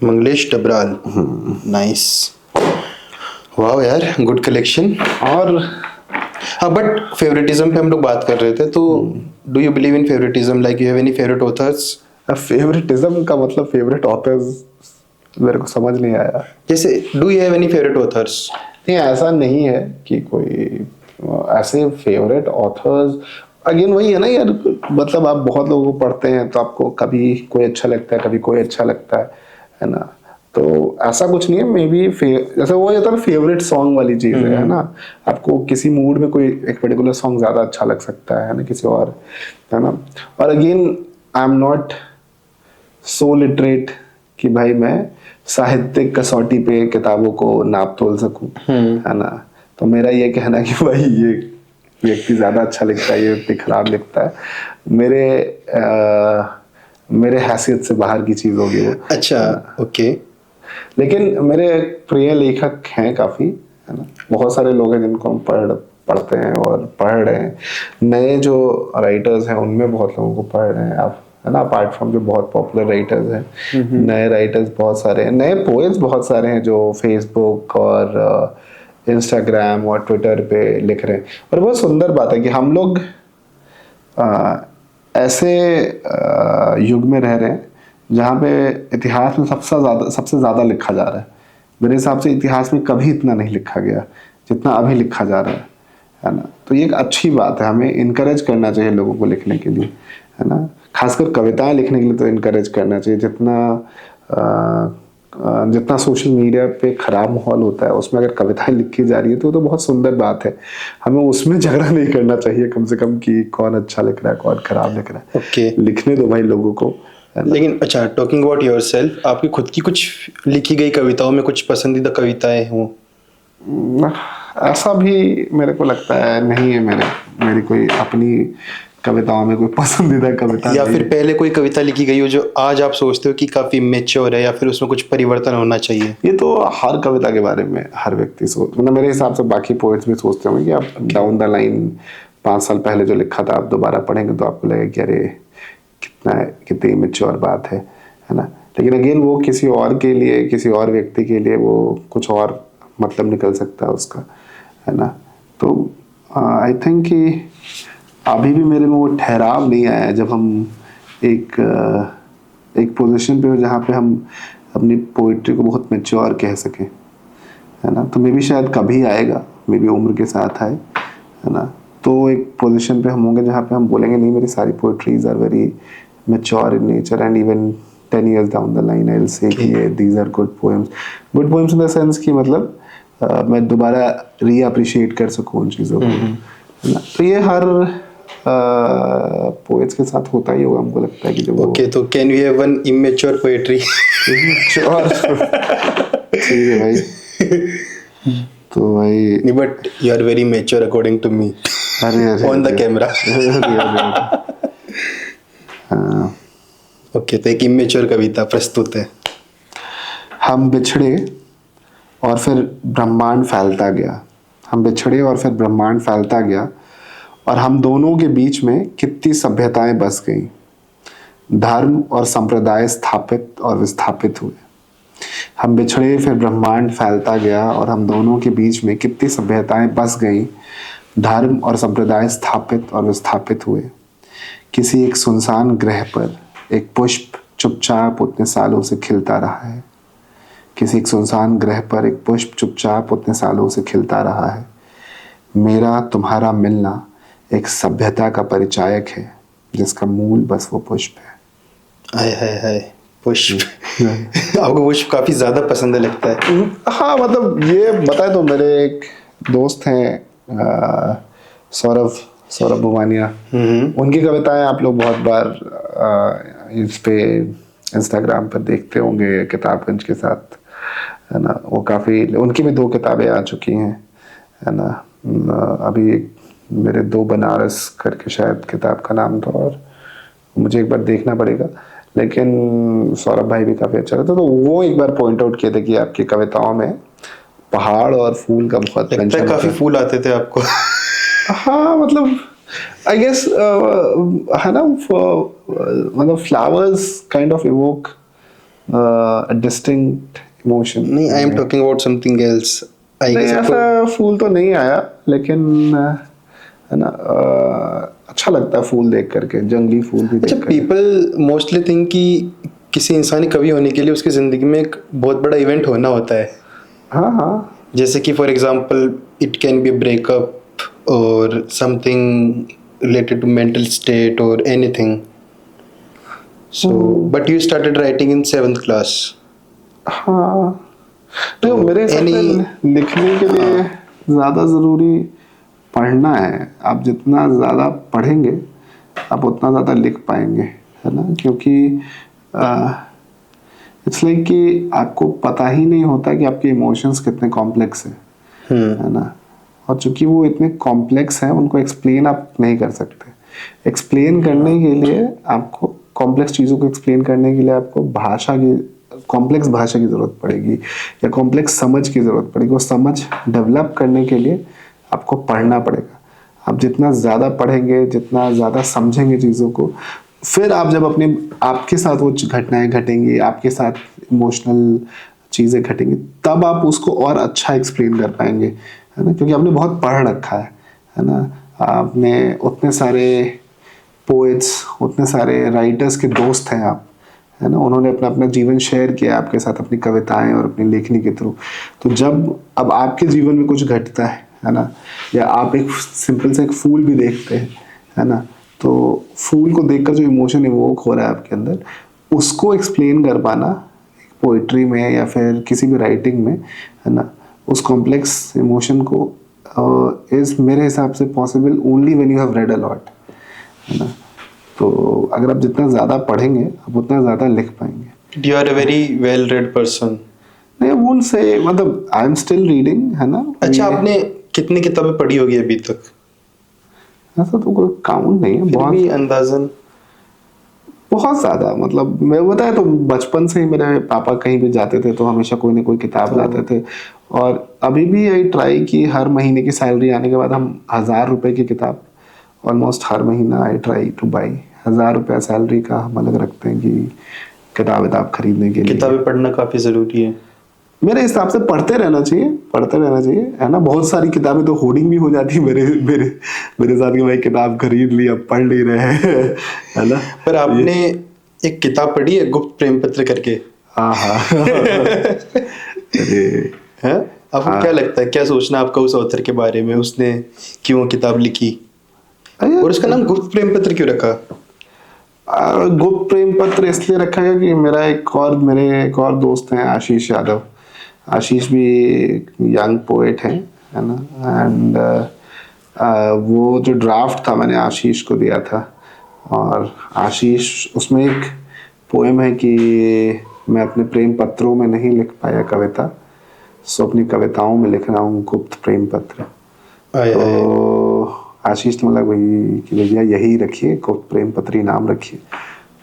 मंगलेश डबराल, नाइस। वाह यार, गुड कलेक्शन। और हाँ, बट फेवरेटिज्म पे हम लोग बात कर रहे थे, तो do you believe in favouritism? Like you have any favourite authors? Favouritism का मतलब फेवरेट ऑथर्स मेरे को समझ नहीं आया। जैसे do you have any favourite authors? नहीं, ऐसा नहीं है कि कोई ऐसे फेवरेट ऑथर्स। अगेन वही है ना यार, मतलब आप बहुत लोगों को पढ़ते हैं तो आपको कभी कोई अच्छा लगता है, कभी कोई अच्छा लगता है ना। तो ऐसा कुछ नहीं है, मे बी जैसे वो होता है ना फेवरेट सॉन्ग वाली चीज है ना। आपको किसी मूड में कोई एक पर्टिकुलर सॉन्ग ज्यादा अच्छा लग सकता है ना किसी और, है ना। और again I am not so literate कि भाई मैं साहित्यिक कसौटी पे किताबों को नाप तोल सकूं, है ना। तो मेरा ये कहना है कि भाई ये व्यक्ति ज्यादा अच्छा लिखता है, ये व्यक्ति खराब लिखता है, मेरे हैसियत से बाहर की चीज होगी वो। अच्छा, ओके। लेकिन मेरे प्रिय लेखक हैं काफी, है ना। बहुत सारे लोग हैं जिनको हम पढ़ते हैं और पढ़ रहे हैं। नए जो राइटर्स हैं उनमें बहुत लोगों को पढ़ रहे हैं आप, है ना। अपार्ट फ्रॉम जो बहुत पॉपुलर राइटर्स हैं, नए राइटर्स बहुत सारे हैं, नए पोएट्स बहुत सारे हैं जो फेसबुक और इंस्टाग्राम और ट्विटर पे लिख रहे हैं। और बहुत सुंदर बात है कि हम लोग ऐसे युग में रह रहे हैं जहाँ पे इतिहास में सबसे ज़्यादा लिखा जा रहा है। मेरे हिसाब से इतिहास में कभी इतना नहीं लिखा गया जितना अभी लिखा जा रहा है ना। तो ये एक अच्छी बात है, हमें इनकरेज करना चाहिए लोगों को लिखने के लिए, है ना। खासकर कविताएं लिखने के लिए तो इनकरेज करना चाहिए। जितना सोशल मीडिया पे खराब माहौल होता है उसमें अगर कविताएं लिखी जा रही है तो बहुत सुंदर बात है। हमें उसमें झगड़ा नहीं करना चाहिए कम से कम कि कौन अच्छा लिख रहा है कौन खराब लिख रहा है। ओके। लिखने दो भाई लोगों को। लेकिन अच्छा, टॉकिंग अबाउट योरसेल्फ, आपकी खुद की कुछ लिखी गई कविताओं में कुछ पसंदीदा कविताएं हों? ऐसा भी मेरे को लगता है नहीं है, मेरी कोई अपनी कविताओं में कोई पसंदीदा कविता या नहीं फिर है। पहले कोई कविता लिखी गई हो जो आज आप सोचते हो कि काफी मैच्योर है या फिर उसमें कुछ परिवर्तन होना चाहिए? ये तो हर कविता के बारे में हर व्यक्ति मतलब मेरे हिसाब से बाकी पोएट्स भी सोचते होंगे कि आप डाउन द लाइन 5 साल पहले जो लिखा था आप दोबारा पढ़ेंगे तो आपको लगेगा कि अरे कितनी मैच्योर बात है ना। लेकिन अगेन वो किसी और के लिए, किसी और व्यक्ति के लिए वो कुछ और मतलब निकल सकता है उसका, है ना। तो आई थिंक कि अभी भी मेरे में वो ठहराव नहीं आया जब हम एक पोजीशन पे हो जहाँ पे हम अपनी पोइट्री को बहुत मैच्योर कह सकें, है ना। तो मे भी शायद कभी आएगा, मे भी उम्र के साथ आए, है ना। तो एक पोजीशन पे हम होंगे जहाँ पे हम बोलेंगे नहीं मेरी सारी poetries are very mature in nature and even 10 years down the line I'll say कि these are good poems in the sense कि मतलब मैं दोबारा रीअप्रिशिएट कर सकूं उन चीज़ों को, है ना। तो ये हर पोएट्स के साथ होता ही होगा, हमको लगता है कि जब ओके, तो can we have one immature poetry? ठीक है भाई। तो भाई नहीं, but you are very mature according to me on the camera. Okay, तो एक इमेच्योर कविता प्रस्तुत है। हम बिछड़े और फिर ब्रह्मांड फैलता गया, हम बिछड़े और फिर ब्रह्मांड फैलता गया और हम दोनों के बीच में कितनी सभ्यताएं बस गईं, धर्म और संप्रदाय स्थापित और विस्थापित हुए। हम बिछड़े फिर ब्रह्मांड फैलता गया और हम दोनों के बीच में कितनी सभ्यताएं बस गईं, धर्म और संप्रदाय स्थापित और विस्थापित हुए। किसी एक सुनसान ग्रह पर एक पुष्प चुपचाप उतने सालों से खिलता रहा है, किसी एक सुनसान ग्रह पर एक पुष्प चुपचाप उतने सालों से खिलता रहा है। मेरा तुम्हारा मिलना एक सभ्यता का परिचायक है जिसका मूल बस वो पुष्प है। हाय हाय हाय, पुष्प। आपको पुष्प काफी ज्यादा पसंद लगता है? हाँ, मतलब ये बताए तो मेरे एक दोस्त हैं सौरभ सौरभ भुवानिया, उनकी कविताएं आप लोग बहुत बार इस पे इंस्टाग्राम पर देखते होंगे किताबगंज के साथ, है ना। वो काफ़ी, उनकी भी 2 किताबें आ चुकी हैं, है ना। अभी मेरे 2 बनारस करके शायद किताब का नाम था, और मुझे एक बार देखना पड़ेगा। लेकिन सौरभ भाई भी काफ़ी अच्छा रहता, तो वो एक बार पॉइंट आउट किए थे कि आपकी कविताओं में पहाड़ और फूल का बहुत लगता है काफी फूल आते थे आपको। हाँ मतलब आई गेस है ना, मतलब flowers kind of evoke distinct emotion. नहीं, I am talking about something else. I नहीं, गेस ऐसा फूल तो नहीं आया, लेकिन है ना, अच्छा लगता है फूल देख करके, जंगली फूल भी अच्छा, देख करके। पीपल मोस्टली थिंक कि किसी इंसानी कवि होने के लिए उसकी जिंदगी में एक बहुत बड़ा इवेंट होना होता है। हाँ हाँ, जैसे कि for example it can be breakup और something related to mental state और anything. So but you started writing in 7th class. हाँ। देखो, मेरे हिसाब से any- लिखने के लिए ज़्यादा ज़रूरी पढ़ना है। आप जितना ज़्यादा पढ़ेंगे आप उतना ज़्यादा लिख पाएंगे, है ना। क्योंकि इट्स लाइक कि आपको पता ही नहीं होता कि आपके इमोशंस कितने कॉम्प्लेक्स हैं, है ना। और चूंकि वो इतने कॉम्प्लेक्स हैं, उनको एक्सप्लेन आप नहीं कर सकते। एक्सप्लेन करने के लिए आपको, कॉम्प्लेक्स चीज़ों को एक्सप्लेन करने के लिए आपको भाषा की, कॉम्प्लेक्स भाषा की ज़रूरत पड़ेगी, या कॉम्प्लेक्स समझ की ज़रूरत पड़ेगी। वो समझ डेवलप करने के लिए आपको पढ़ना पड़ेगा। आप जितना ज़्यादा पढ़ेंगे, जितना ज़्यादा समझेंगे चीज़ों को, फिर आप जब अपने, आपके साथ वो घटनाएं घटेंगी, आपके साथ इमोशनल चीज़ें घटेंगी, तब आप उसको और अच्छा एक्सप्लेन कर पाएंगे, है ना। क्योंकि आपने बहुत पढ़ रखा है ना। आपने उतने सारे पोएट्स, उतने सारे राइटर्स के दोस्त हैं आप, है ना। उन्होंने अपना अपना जीवन शेयर किया आपके साथ, अपनी कविताएं और अपनी लेखनी के थ्रू। तो जब अब आपके जीवन में कुछ घटता है ना, या आप एक सिंपल से एक फूल भी देखते हैं, है ना, तो फूल को देखकर जो इमोशन इवोक हो रहा है आपके अंदर, उसको एक्सप्लेन कर पाना पोइट्री में या फिर किसी भी राइटिंग में, है ना, उस कॉम्प्लेक्स इमोशन को इज मेरे हिसाब से possible only when you have read a lot, है ना। तो अगर आप जितना ज़्यादा पढ़ेंगे आप उतना ज़्यादा लिख पाएंगे। You are a very well read person. नहीं, वोंट से, मतलब आई एम स्टिल रीडिंग, है ना। अच्छा, आपने कितनी किताबें पढ़ी होगी अभी तक? ऐसा तो कोई काउंट नहीं है, फिर बहुत भी अंदाजन। बहुत ज़्यादा। मतलब मैं बताया तो, बचपन से ही मेरे पापा कहीं भी जाते थे तो हमेशा कोई ना कोई किताब लाते थे। और अभी भी आई ट्राई कि हर महीने की सैलरी आने के बाद हम 1,000 रुपए की किताब ऑलमोस्ट हर महीना आई ट्राई टू बाई। 1,000 रुपया सैलरी का हम अलग रखते हैं कि किताब खरीदने के लिए। किताबें पढ़ना काफी जरूरी है मेरे हिसाब से पढ़ते रहना चाहिए, पढ़ते रहना चाहिए, है ना। बहुत सारी किताबें तो होर्डिंग भी हो जाती है मेरे मेरे मेरे साथ कि भाई किताब खरीद ली, अब पढ़ नहीं रहे हैं, है ना। पर आपने एक किताब पढ़ी है गुप्त प्रेम पत्र करके? हाँ हाँ। अरे है, आपको क्या लगता है, क्या सोचना आपका उस ऑथर के बारे में? उसने क्यों किताब लिखी और उसका नाम गुप्त प्रेम पत्र क्यों रखा? गुप्त प्रेम पत्र इसलिए रखा है कि मेरे एक और दोस्त हैं, आशीष यादव। आशीष भी यंग पोएट हैं, है ना। एंड वो जो ड्राफ्ट था मैंने आशीष को दिया था, और आशीष, उसमें एक पोएम है कि मैं अपने प्रेम पत्रों में नहीं लिख पाया कविता, सो अपनी कविताओं में लिख रहा हूँ गुप्त प्रेम पत्र। तो आशीष ने बोला भाई कि भैया यही रखिए, गुप्त प्रेम पत्र ही नाम रखिए।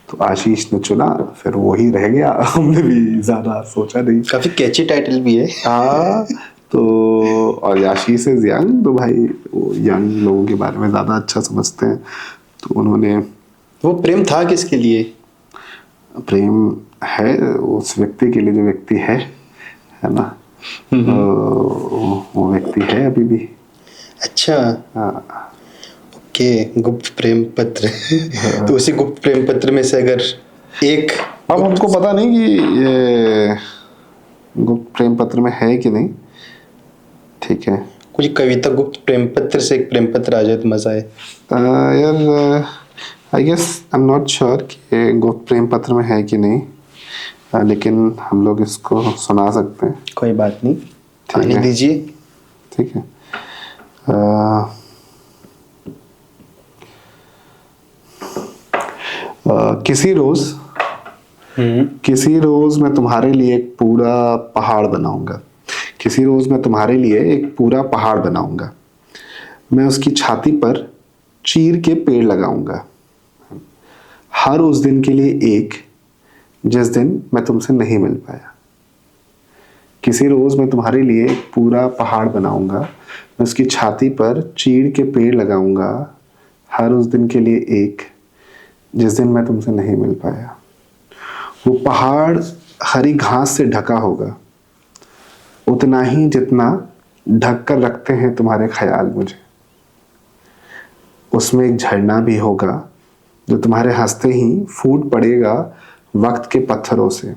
तो आशीष ने चुना, फिर वही रह गया। हमने भी ज्यादा सोचा नहीं। काफी कैची टाइटल भी है। हाँ, तो और आशीष इज यंग, तो भाई वो यंग लोगों के बारे में ज्यादा अच्छा समझते हैं, तो उन्होंने। वो प्रेम था किसके लिए? प्रेम है उस व्यक्ति के लिए जो व्यक्ति है ना। वो व्यक्ति है अभी भी। अच्छा, हाँ। ओके, गुप्त प्रेम पत्र। तो उसी गुप्त प्रेम पत्र में से अगर एक, अब हमको पता नहीं कि ये गुप्त प्रेम पत्र में है कि नहीं, ठीक है। कुछ कविता गुप्त प्रेम पत्र से एक प्रेम पत्र आ जाए तो मजा आए। यार I guess I am not sure कि गुप्त प्रेम पत्र में है कि नहीं, लेकिन हम लोग इसको सुना सकते हैं। कोई बात नहीं, ठीक आने है, दीजिए। ठीक है। किसी रोज किसी रोज मैं तुम्हारे लिए एक पूरा पहाड़ बनाऊंगा। किसी रोज मैं तुम्हारे लिए एक पूरा पहाड़ बनाऊंगा। मैं उसकी छाती पर चीर के पेड़ लगाऊंगा। हर उस दिन के लिए एक, जिस दिन मैं तुमसे नहीं मिल पाया। किसी रोज मैं तुम्हारे लिए एक पूरा पहाड़ बनाऊंगा। मैं उसकी छाती पर चीड़ के पेड़ लगाऊंगा। हर उस दिन के लिए एक, जिस दिन मैं तुमसे नहीं मिल पाया। वो पहाड़ हरी घास से ढका होगा, उतना ही जितना ढक कर रखते हैं तुम्हारे ख्याल मुझे। उसमें एक झरना भी होगा जो तुम्हारे हंसते ही फूट पड़ेगा वक्त के पत्थरों से,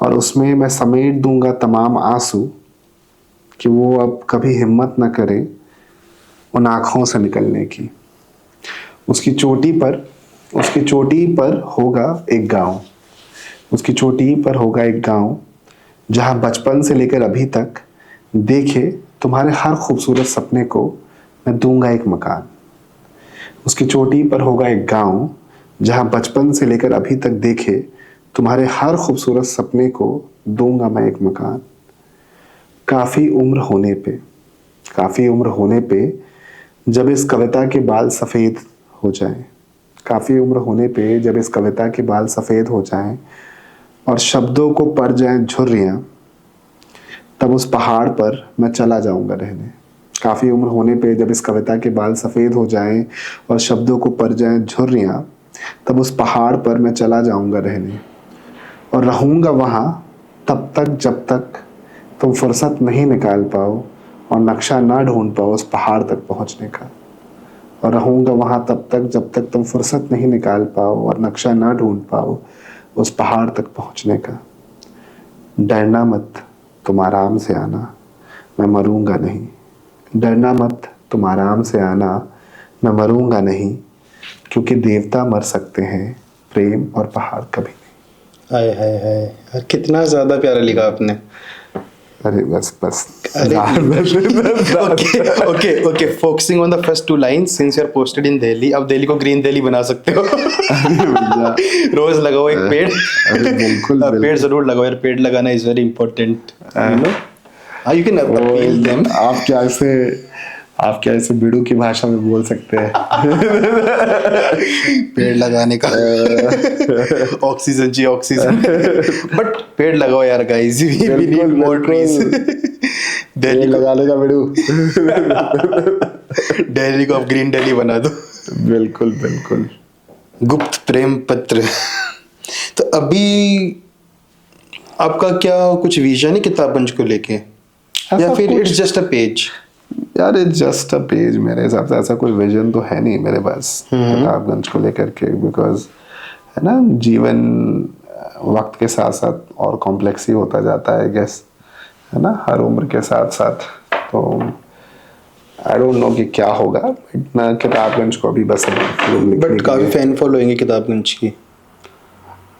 और उसमें मैं समेट दूंगा तमाम आंसू कि वो अब कभी हिम्मत न करे उन आँखों से निकलने की। उसकी चोटी पर होगा एक गांव। उसकी चोटी पर होगा एक गांव जहां बचपन से लेकर अभी तक देखे तुम्हारे हर खूबसूरत सपने को मैं दूंगा एक मकान। उसकी चोटी पर होगा एक गांव जहां बचपन से लेकर अभी तक देखे तुम्हारे हर खूबसूरत सपने को दूंगा मैं एक मकान। काफ़ी उम्र होने पे जब इस कविता के बाल सफ़ेद हो जाएं, काफ़ी उम्र होने पे जब इस कविता के बाल सफ़ेद हो जाएं और शब्दों को पड़ जाएं झुर्रियाँ, तब उस पहाड़ पर मैं चला जाऊंगा रहने। काफ़ी उम्र होने पे जब इस कविता के बाल सफ़ेद हो जाएं और शब्दों को पड़ जाएं झुर्रियाँ, तब उस पहाड़ पर मैं चला जाऊंगा रहने और रहूंगा वहाँ तब तक जब तक तुम फुर्सत नहीं निकाल पाओ और नक्शा ना ढूंढ पाओ उस पहाड़ तक पहुँचने का। और रहूंगा वहाँ तब तक जब तक तुम फुर्सत नहीं निकाल पाओ और नक्शा ना ढूंढ पाओ उस पहाड़ तक पहुँचने का। डरना मत, तुम आराम से आना, मैं मरूंगा नहीं। डरना मत, तुम आराम से आना, मैं मरूंगा नहीं, क्योंकि देवता मर सकते हैं, प्रेम और पहाड़ कभी नहीं। हाय हाय हाय यार, कितना ज़्यादा प्यारा लिखा आपने। अरे बस अरे okay focusing on the first two lines, since you are posted in Delhi, अब दिल्ली को ग्रीन दिल्ली बना सकते हो। रोज लगाओ एक पेड़। अरे बिल्कुल पेड़ जरूर लगाओ यार, पेड़ लगाना is very important, you know. You can appeal them. आप क्या ऐसे बीड़ू की भाषा में बोल सकते हैं। पेड़ लगाने का ऑक्सीजन चाहिए, ऑक्सीजन। बट पेड़ लगाओ यार guys, we need more trees. Delhi लगाने का बीड़ू। दिल्ली को अब ग्रीन दिल्ली बना दो। बिल्कुल बिल्कुल। गुप्त प्रेम पत्र। तो अभी आपका क्या कुछ विजन है किताबगंज को लेके, या फिर इट्स जस्ट अ पेज? यार इट्स जस्ट अ पेज। मेरे हिसाब से ऐसा कोई विजन तो है नहीं मेरे पास किताबगंज को लेकर के, बिकॉज है ना, जीवन वक्त के साथ साथ और कॉम्प्लेक्स ही होता जाता है, गेस, है ना, हर उम्र के साथ साथ। तो आई डोंट नो कि क्या होगा, बट मैं किताबगंज को अभी बस बट काफ़ी फैन फॉलोइंग है किताबगंज की।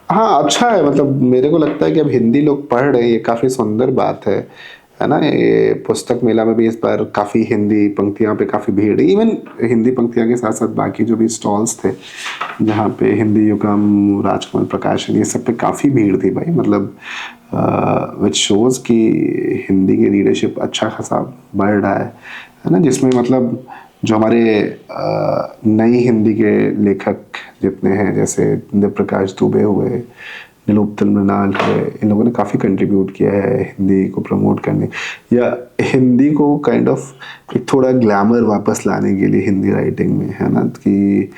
हाँ अच्छा है, मतलब मेरे को लगता है कि अब हिंदी लोग पढ़ रहे हैं, ये काफ़ी सुंदर बात है ना। ये पुस्तक मेला में भी इस बार काफ़ी हिंदी पंक्तियाँ पे काफ़ी भीड़ है। इवन हिंदी पंक्तियाँ के साथ साथ बाकी जो भी स्टॉल्स थे जहाँ पे हिंदी युगम, राजकमल प्रकाशन, ये सब पे काफ़ी भीड़ थी भाई। मतलब विच शोज़ कि हिंदी की रीडरशिप अच्छा खासा बढ़ रहा है ना, जिसमें मतलब जो हमारे नई हिंदी के लेखक जितने हैं, जैसे इंद्र प्रकाश दुबे हुए, नीलुत्पल मृणाल हुए, इन लोगों ने काफ़ी कंट्रीब्यूट किया है हिंदी को प्रमोट करने, या हिंदी को काइंड ऑफ एक थोड़ा ग्लैमर वापस लाने के लिए हिंदी राइटिंग में, है ना। कि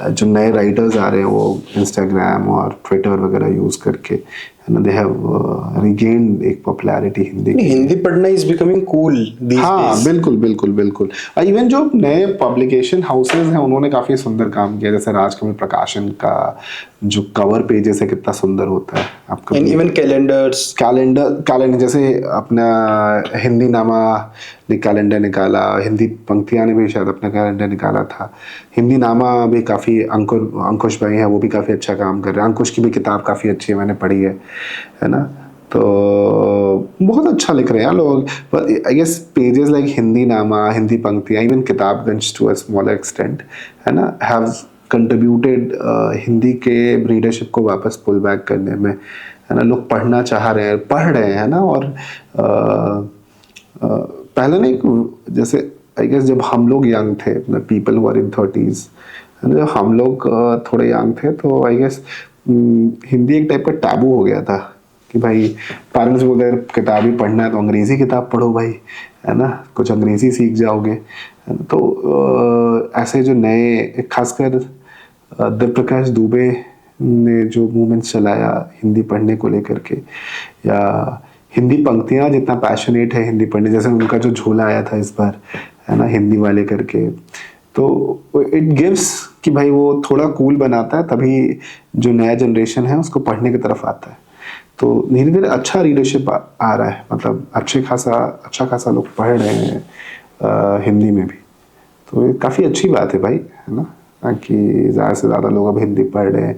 जो नए राइटर्स आ रहे हैं वो इंस्टाग्राम और ट्विटर वगैरह यूज़ करके, है ना, दे हैव रीगेन्ड एक पॉपुलैरिटी हिंदी की। हिंदी पढ़ना इज बिकमिंग कूल दीस हाँ डेज। बिल्कुल बिल्कुल बिल्कुल। इवन जो नए पब्लिकेशन हाउसेज हैं उन्होंने काफ़ी सुंदर काम किया, जैसे राजकमल प्रकाशन का जो कवर पेजेस है कितना सुंदर होता है आपका। एंड इवन कैलेंडर जैसे अपना हिंदी नामा ने कैलेंडर निकाला, हिंदी पंक्तियाँ ने भी शायद अपना कैलेंडर निकाला था। हिंदी नामा भी काफ़ी अंकुश भाई हैं, वो भी काफ़ी अच्छा काम कर रहे हैं। अंकुश की भी किताब काफ़ी अच्छी है, मैंने पढ़ी है ना। तो बहुत अच्छा लिख रहे हैं लोग। I guess pages like Hindi Nama, Hindi पंक्तियाँ, even Kitabganj to a smaller extent, है ना, हैव कंट्रीब्यूटेड हिंदी के रीडरशिप को वापस पुल बैक करने में, है ना। लोग पढ़ना चाह रहे हैं, पढ़ रहे हैं ना। और पहले नहीं, जैसे आई गेस जब हम लोग यंग थे, पीपल वर इन 30s, है ना, जब हम लोग थोड़े यंग थे तो आई गेस हिंदी एक टाइप का टैबू हो गया था कि भाई पेरेंट्स बोलते हैं किताब ही पढ़ना है तो अंग्रेज़ी किताब पढ़ो भाई, है ना, कुछ अंग्रेज़ी सीख जाओगे, है ना। तो ऐसे जो नए, खासकर देवप्रकाश दुबे ने जो मूवमेंट चलाया हिंदी पढ़ने को लेकर के, या हिंदी पंक्तियाँ जितना पैशनेट है हिंदी पढ़ने, जैसे उनका जो झोला आया था इस बार, है ना, हिंदी वाले करके, तो इट गिव्स कि भाई वो थोड़ा कूल बनाता है, तभी जो नया जनरेशन है उसको पढ़ने की तरफ आता है। तो धीरे धीरे अच्छा रीडरशिप आ रहा है, मतलब अच्छा खासा लोग पढ़ रहे हैं हिंदी में भी। तो ये काफ़ी अच्छी बात है भाई, है ना, कि ज़्यादा से ज़्यादा लोग अब हिंदी पढ़ रहे हैं।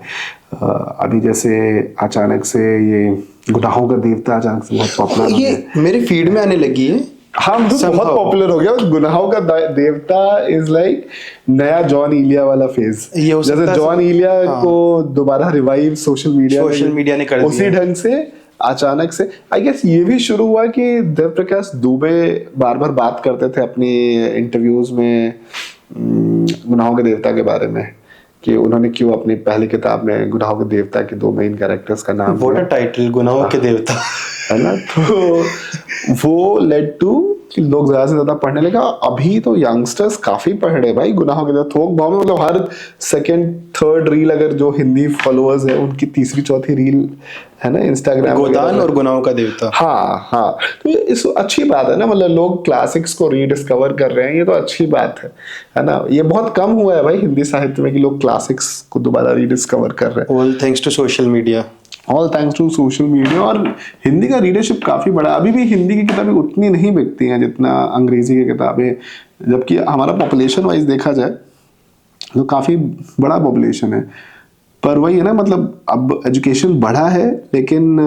अभी जैसे अचानक से ये गुनाहों का देवता अचानक से बहुत पॉपुलर हो गया। ये मेरे फीड में आने लगी है। हाँ, तो बहुत पॉपुलर हो गया। गुनाहों का देवता इज लाइक नया जॉन इलिया वाला फेज। ये हो सकता जैसे है जॉन इलिया को दोबारा रिवाइव सोशल मीडिया ने कर दिया। उसी ढंग से अचानक से आई गेस ये भी शुरू हुआ कि देवप्रकाश दुबे बार बार बात करते थे अपनी इंटरव्यूज में गुनाहों के देवता के बारे में, कि उन्होंने क्यों अपनी पहली किताब में गुनाहों के देवता के 2 मेन कैरेक्टर्स का नाम व्हाट अ टाइटल, गुनाहों के देवता, है ना। तो वो लेड टू कि लोग ज्यादा से ज्यादा पढ़ने लगा। अभी तो यंगस्टर्स काफी पढ़ रहे हैं भाई गुनाहों के देवता। थोक भाव में मतलब हर सेकंड थर्ड रील, अगर जो हिंदी फॉलोअर्स है उनकी तीसरी चौथी रील, है ना, इंस्टाग्राम गोदान और गुनाहों का देवता। हाँ, तो ये इस अच्छी बात है ना, मतलब लोग क्लासिक्स को रीडिस्कवर कर रहे हैं, ये तो अच्छी बात है ना। ये बहुत कम हुआ है भाई हिंदी साहित्य में कि लोग क्लासिक्स को दोबारा रीडिस्कवर कर रहे हैं। All thanks to social media. और हिंदी का रीडरशिप काफ़ी बड़ा। अभी भी हिंदी की किताबें उतनी नहीं बिकती हैं जितना अंग्रेजी की किताबें, जबकि हमारा पॉपुलेशन वाइज देखा जाए तो काफ़ी बड़ा पॉपुलेशन है। पर वही है ना, मतलब अब एजुकेशन बढ़ा है, लेकिन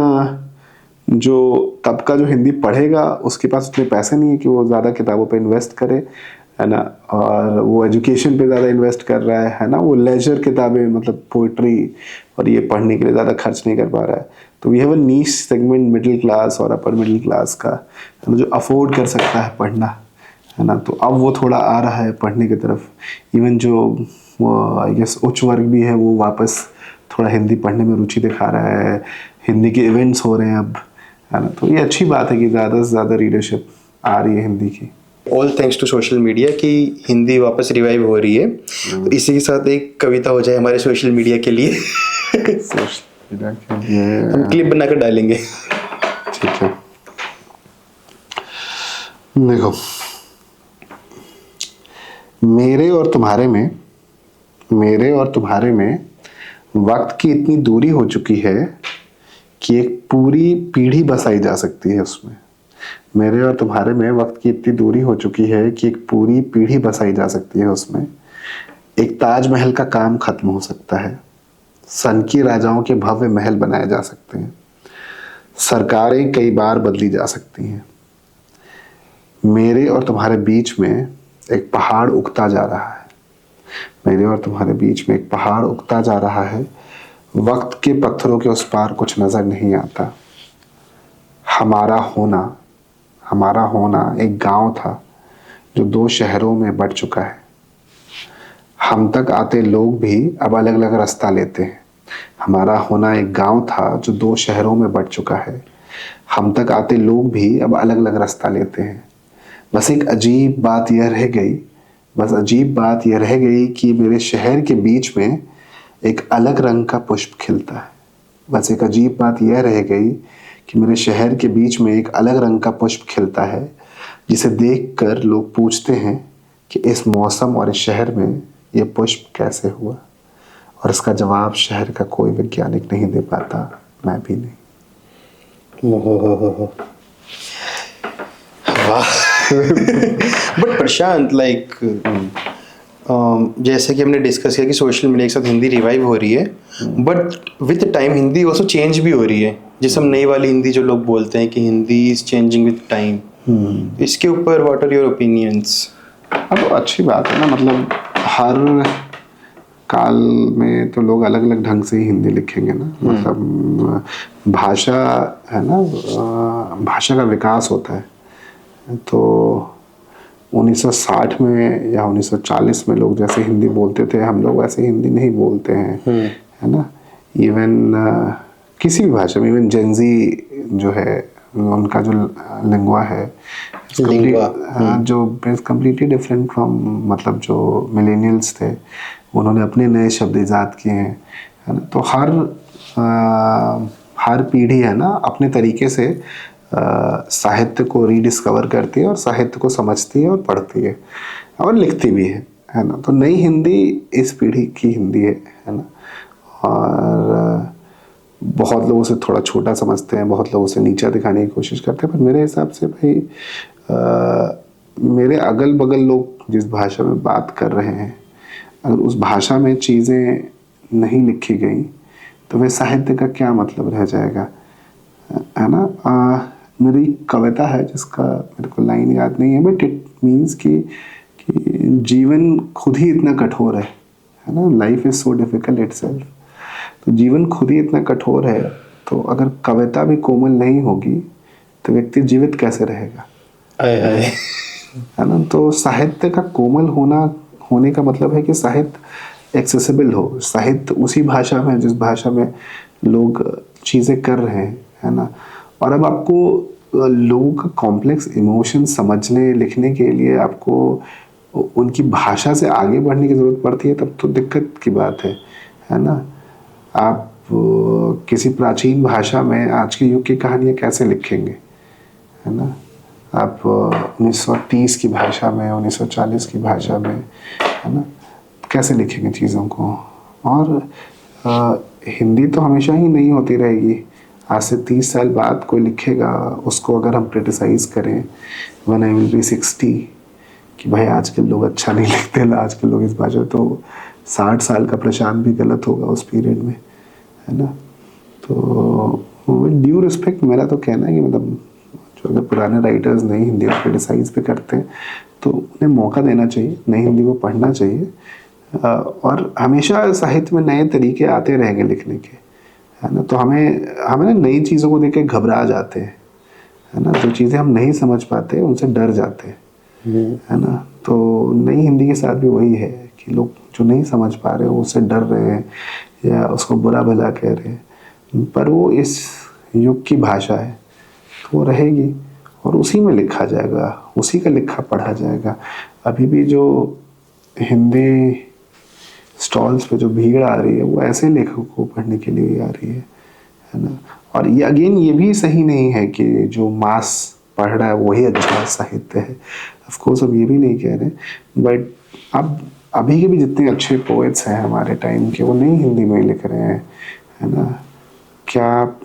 जो तबका जो हिंदी पढ़ेगा उसके पास उतने पैसे नहीं है कि वो ज़्यादा किताबों पे इन्वेस्ट करे, है ना। और वो एजुकेशन पे ज़्यादा इन्वेस्ट कर रहा है ना। वो लेजर किताबें, मतलब पोइट्री और ये पढ़ने के लिए ज़्यादा खर्च नहीं कर पा रहा है। तो we have a niche segment middle class और अपर मिडिल क्लास का, है ना, जो अफोर्ड कर सकता है पढ़ना, है ना। तो अब वो थोड़ा आ रहा है पढ़ने की तरफ। इवन जो आई गेस उच्च वर्ग भी है वो वापस थोड़ा हिंदी पढ़ने में रुचि दिखा रहा है। हिंदी के इवेंट्स हो रहे हैं अब, है ना। तो ये अच्छी बात है कि ज़्यादा से ज़्यादा रीडरशिप आ रही है हिंदी की। All thanks to social media कि हिंदी वापस रिवाइव हो रही है। तो इसी के साथ एक कविता हो जाए हमारे सोशल मीडिया के लिए। हम क्लिप बनाकर डालेंगे। ठीक है, देखो, मेरे और तुम्हारे में वक्त की इतनी दूरी हो चुकी है कि एक पूरी पीढ़ी बसाई जा सकती है उसमें। मेरे और तुम्हारे में वक्त की इतनी दूरी हो चुकी है कि एक पूरी पीढ़ी बसाई जा सकती है उसमें। एक ताजमहल का काम खत्म हो सकता है, सन की राजाओं के भव्य महल बनाए जा सकते हैं, सरकारें कई बार बदली जा सकती हैं। मेरे और तुम्हारे बीच में एक पहाड़ उगता जा रहा है। मेरे और तुम्हारे बीच में एक पहाड़ उगता जा रहा है। वक्त के पत्थरों के उस पार कुछ नजर नहीं आता। हमारा होना एक गांव था जो 2 शहरों में बट चुका है। हम तक आते लोग भी अब अलग अलग रास्ता लेते हैं। हमारा होना एक गांव था जो 2 शहरों में बट चुका है। हम तक आते लोग भी अब अलग अलग रास्ता लेते हैं। बस अजीब बात यह रह गई कि मेरे शहर के बीच में एक अलग रंग का पुष्प खिलता है। बस एक अजीब बात यह रह गई कि मेरे शहर के बीच में एक अलग रंग का पुष्प खिलता है, जिसे देखकर लोग पूछते हैं कि इस मौसम और इस शहर में यह पुष्प कैसे हुआ। और इसका जवाब शहर का कोई वैज्ञानिक नहीं दे पाता, मैं भी नहीं। वाह। बट प्रशांत, लाइक जैसे कि हमने डिस्कस किया कि सोशल मीडिया के साथ हिंदी रिवाइव हो रही है, but with time Hindi also change भी हो रही है। जैसे हम नई वाली हिंदी जो लोग बोलते हैं कि Hindi is changing with time, इसके ऊपर व्हाट आर योर ओपिनियंस? अब अच्छी बात है ना, मतलब हर काल में तो लोग अलग अलग ढंग से ही हिंदी लिखेंगे ना, मतलब भाषा है ना, भाषा का विकास होता है। तो 1960 में या 1940 में लोग जैसे हिंदी बोलते थे, हम लोग वैसे हिंदी नहीं बोलते हैं, है ना। इवन किसी भी भाषा में, इवन जेंजी जो है उनका जो लिंगुआ है जो कम्प्लीटली डिफरेंट फ्रॉम, मतलब जो मिलेनियल्स थे उन्होंने अपने नए शब्द ईजाद किए हैं, है ना। तो हर पीढ़ी है ना अपने तरीके से साहित्य को रीडिस्कवर करती है और साहित्य को समझती है और पढ़ती है और लिखती भी है ना। तो नई हिंदी इस पीढ़ी की हिंदी है ना। और बहुत लोग उसे थोड़ा छोटा समझते हैं, बहुत लोग उसे नीचा दिखाने की कोशिश करते हैं, पर मेरे हिसाब से भाई मेरे अगल बगल लोग जिस भाषा में बात कर रहे हैं, अगर उस भाषा में चीज़ें नहीं लिखी गई तो वह साहित्य का क्या मतलब रह जाएगा, है ना। मेरी कविता है जिसका मेरे को लाइन याद नहीं है, बट इट मीन्स कि जीवन खुद ही इतना कठोर है ना। Life is so difficult itself. तो जीवन खुद ही इतना कठोर है, तो अगर कविता भी कोमल नहीं होगी तो व्यक्ति जीवित कैसे रहेगा, है ना। तो साहित्य का कोमल होने का मतलब है कि साहित्य एक्सेसिबल हो, साहित्य उसी भाषा में जिस भाषा में लोग चीज़ें कर रहे हैं, है ना। और अब आपको लोगों का कॉम्प्लेक्स इमोशन समझने लिखने के लिए आपको उनकी भाषा से आगे बढ़ने की ज़रूरत पड़ती है, तब तो दिक्कत की बात है ना। आप किसी प्राचीन भाषा में आज के युग की कहानियाँ कैसे लिखेंगे, है ना। आप 1930 की भाषा में, 1940 की भाषा में, है ना, कैसे लिखेंगे चीज़ों को। और हिंदी तो हमेशा ही नहीं होती रहेगी। आज से 30 साल बाद कोई लिखेगा, उसको अगर हम क्रिटिसाइज़ करें व्हेन आई विल बी 60 कि भाई आजकल लोग अच्छा नहीं लिखते, आजकल लोग इस भाषा, तो 60 साल का प्रशांत भी गलत होगा उस पीरियड में, है ना। तो ड्यू रिस्पेक्ट मेरा तो कहना है कि मतलब जो अगर पुराने राइटर्स नई हिंदी को क्रिटिसाइज भी करते हैं तो उन्हें मौका देना चाहिए, नई हिंदी को पढ़ना चाहिए। और हमेशा साहित्य में नए तरीके आते रहेंगे लिखने के, है ना। तो हमें ना नई चीज़ों को देख के घबरा जाते हैं, है ना। जो चीज़ें हम नहीं समझ पाते उनसे डर जाते हैं, है ना। तो नई हिंदी के साथ भी वही है कि लोग जो नहीं समझ पा रहे हो उससे डर रहे हैं या उसको बुरा भला कह रहे हैं, पर वो इस युग की भाषा है तो वो रहेगी और उसी में लिखा जाएगा, उसी का लिखा पढ़ा जाएगा। अभी भी जो हिंदी स्टॉल्स पे जो भीड़ आ रही है वो ऐसे लेखकों को पढ़ने के लिए आ रही है ना। और ये अगेन ये भी सही नहीं है कि जो मास पढ़ रहा है वही अच्छा साहित्य है। ऑफ कोर्स हम ये भी नहीं कह रहे, बट अब अभी के भी जितने अच्छे पोएट्स हैं हमारे टाइम के वो नई हिंदी में लिख रहे हैं, है ना। क्या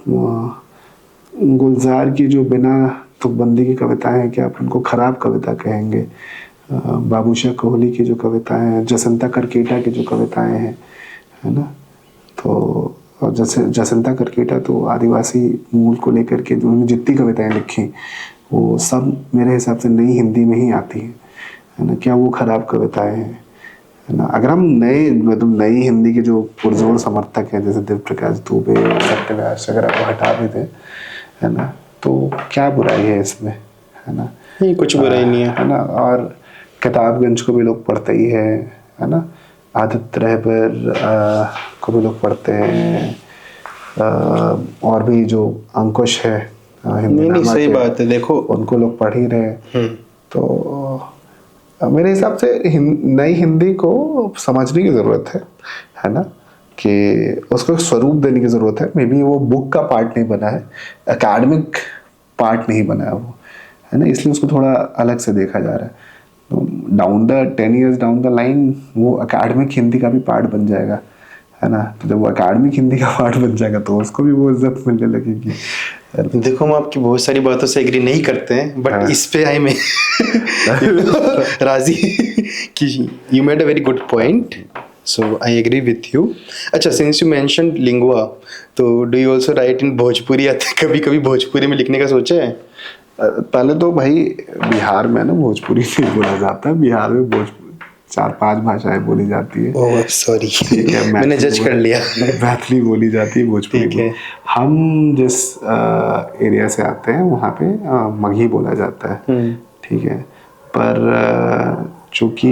गुलजार की जो बिना तुकबंदी की कविताएं हैं, क्या आप उनको खराब कविता कहेंगे। बाबूशाह कोहली की जो कविताएं हैं, जसंता करकेटा की जो कविताएं हैं, है ना। तो और जसंता करकेटा तो आदिवासी मूल को लेकर के उन्होंने जितनी कविताएं लिखी वो सब मेरे हिसाब से नई हिंदी में ही आती हैं, है ना। क्या वो खराब कविताएं हैं, है ना। अगर हम नई हिंदी के जो पुरजोर समर्थक हैं जैसे देव प्रकाश दुबे, सत्यव्यास, अगर आपको हटा भी दें, है ना, तो क्या बुराई है इसमें, है ना। नहीं, कुछ बुराई नहीं है ना। और किताबगंज को भी लोग पढ़ते ही है ना। आदित्य रहबर को भी लोग पढ़ते हैं, और भी जो अंकुश है हिंदी नहीं, सही बात है, देखो उनको लोग पढ़ ही रहे। तो मेरे हिसाब से नई हिंदी को समझने की ज़रूरत है ना, कि उसको स्वरूप देने की ज़रूरत है। मे बी वो बुक का पार्ट नहीं बना है, एकेडमिक पार्ट नहीं बना है वो, है ना, इसलिए उसको थोड़ा अलग से देखा जा रहा है। तो 10 years डाउन द लाइन वो एकेडमिक हिंदी का भी पार्ट बन जाएगा, है ना। तो जब वो एकेडमिक हिंदी का पार्ट बन जाएगा तो उसको भी वो इज्जत मिलने लगेगी। देखो हम आपकी बहुत सारी बातों से एग्री नहीं करते हैं, बट इस पे आई मैं राजी कि you made a very good point, so I agree with you. अच्छा, सिंस यू मेंशन्ड लिंगुआ, तो do you also write in Bhojpuri, या कभी कभी भोजपुरी में लिखने का सोचा है? पहले तो भाई बिहार में ना भोजपुरी नहीं बोला जाता है, बिहार में भोजपुरी 4-5 भाषाएं बोली जाती है। ओह सॉरी, ठीक है, मैंने जज कर लिया। मैथिली बोली जाती है, भोजपुरी ठीक है। हम जिस एरिया से आते हैं वहाँ पे मगही बोला जाता है। ठीक है, पर चूँकि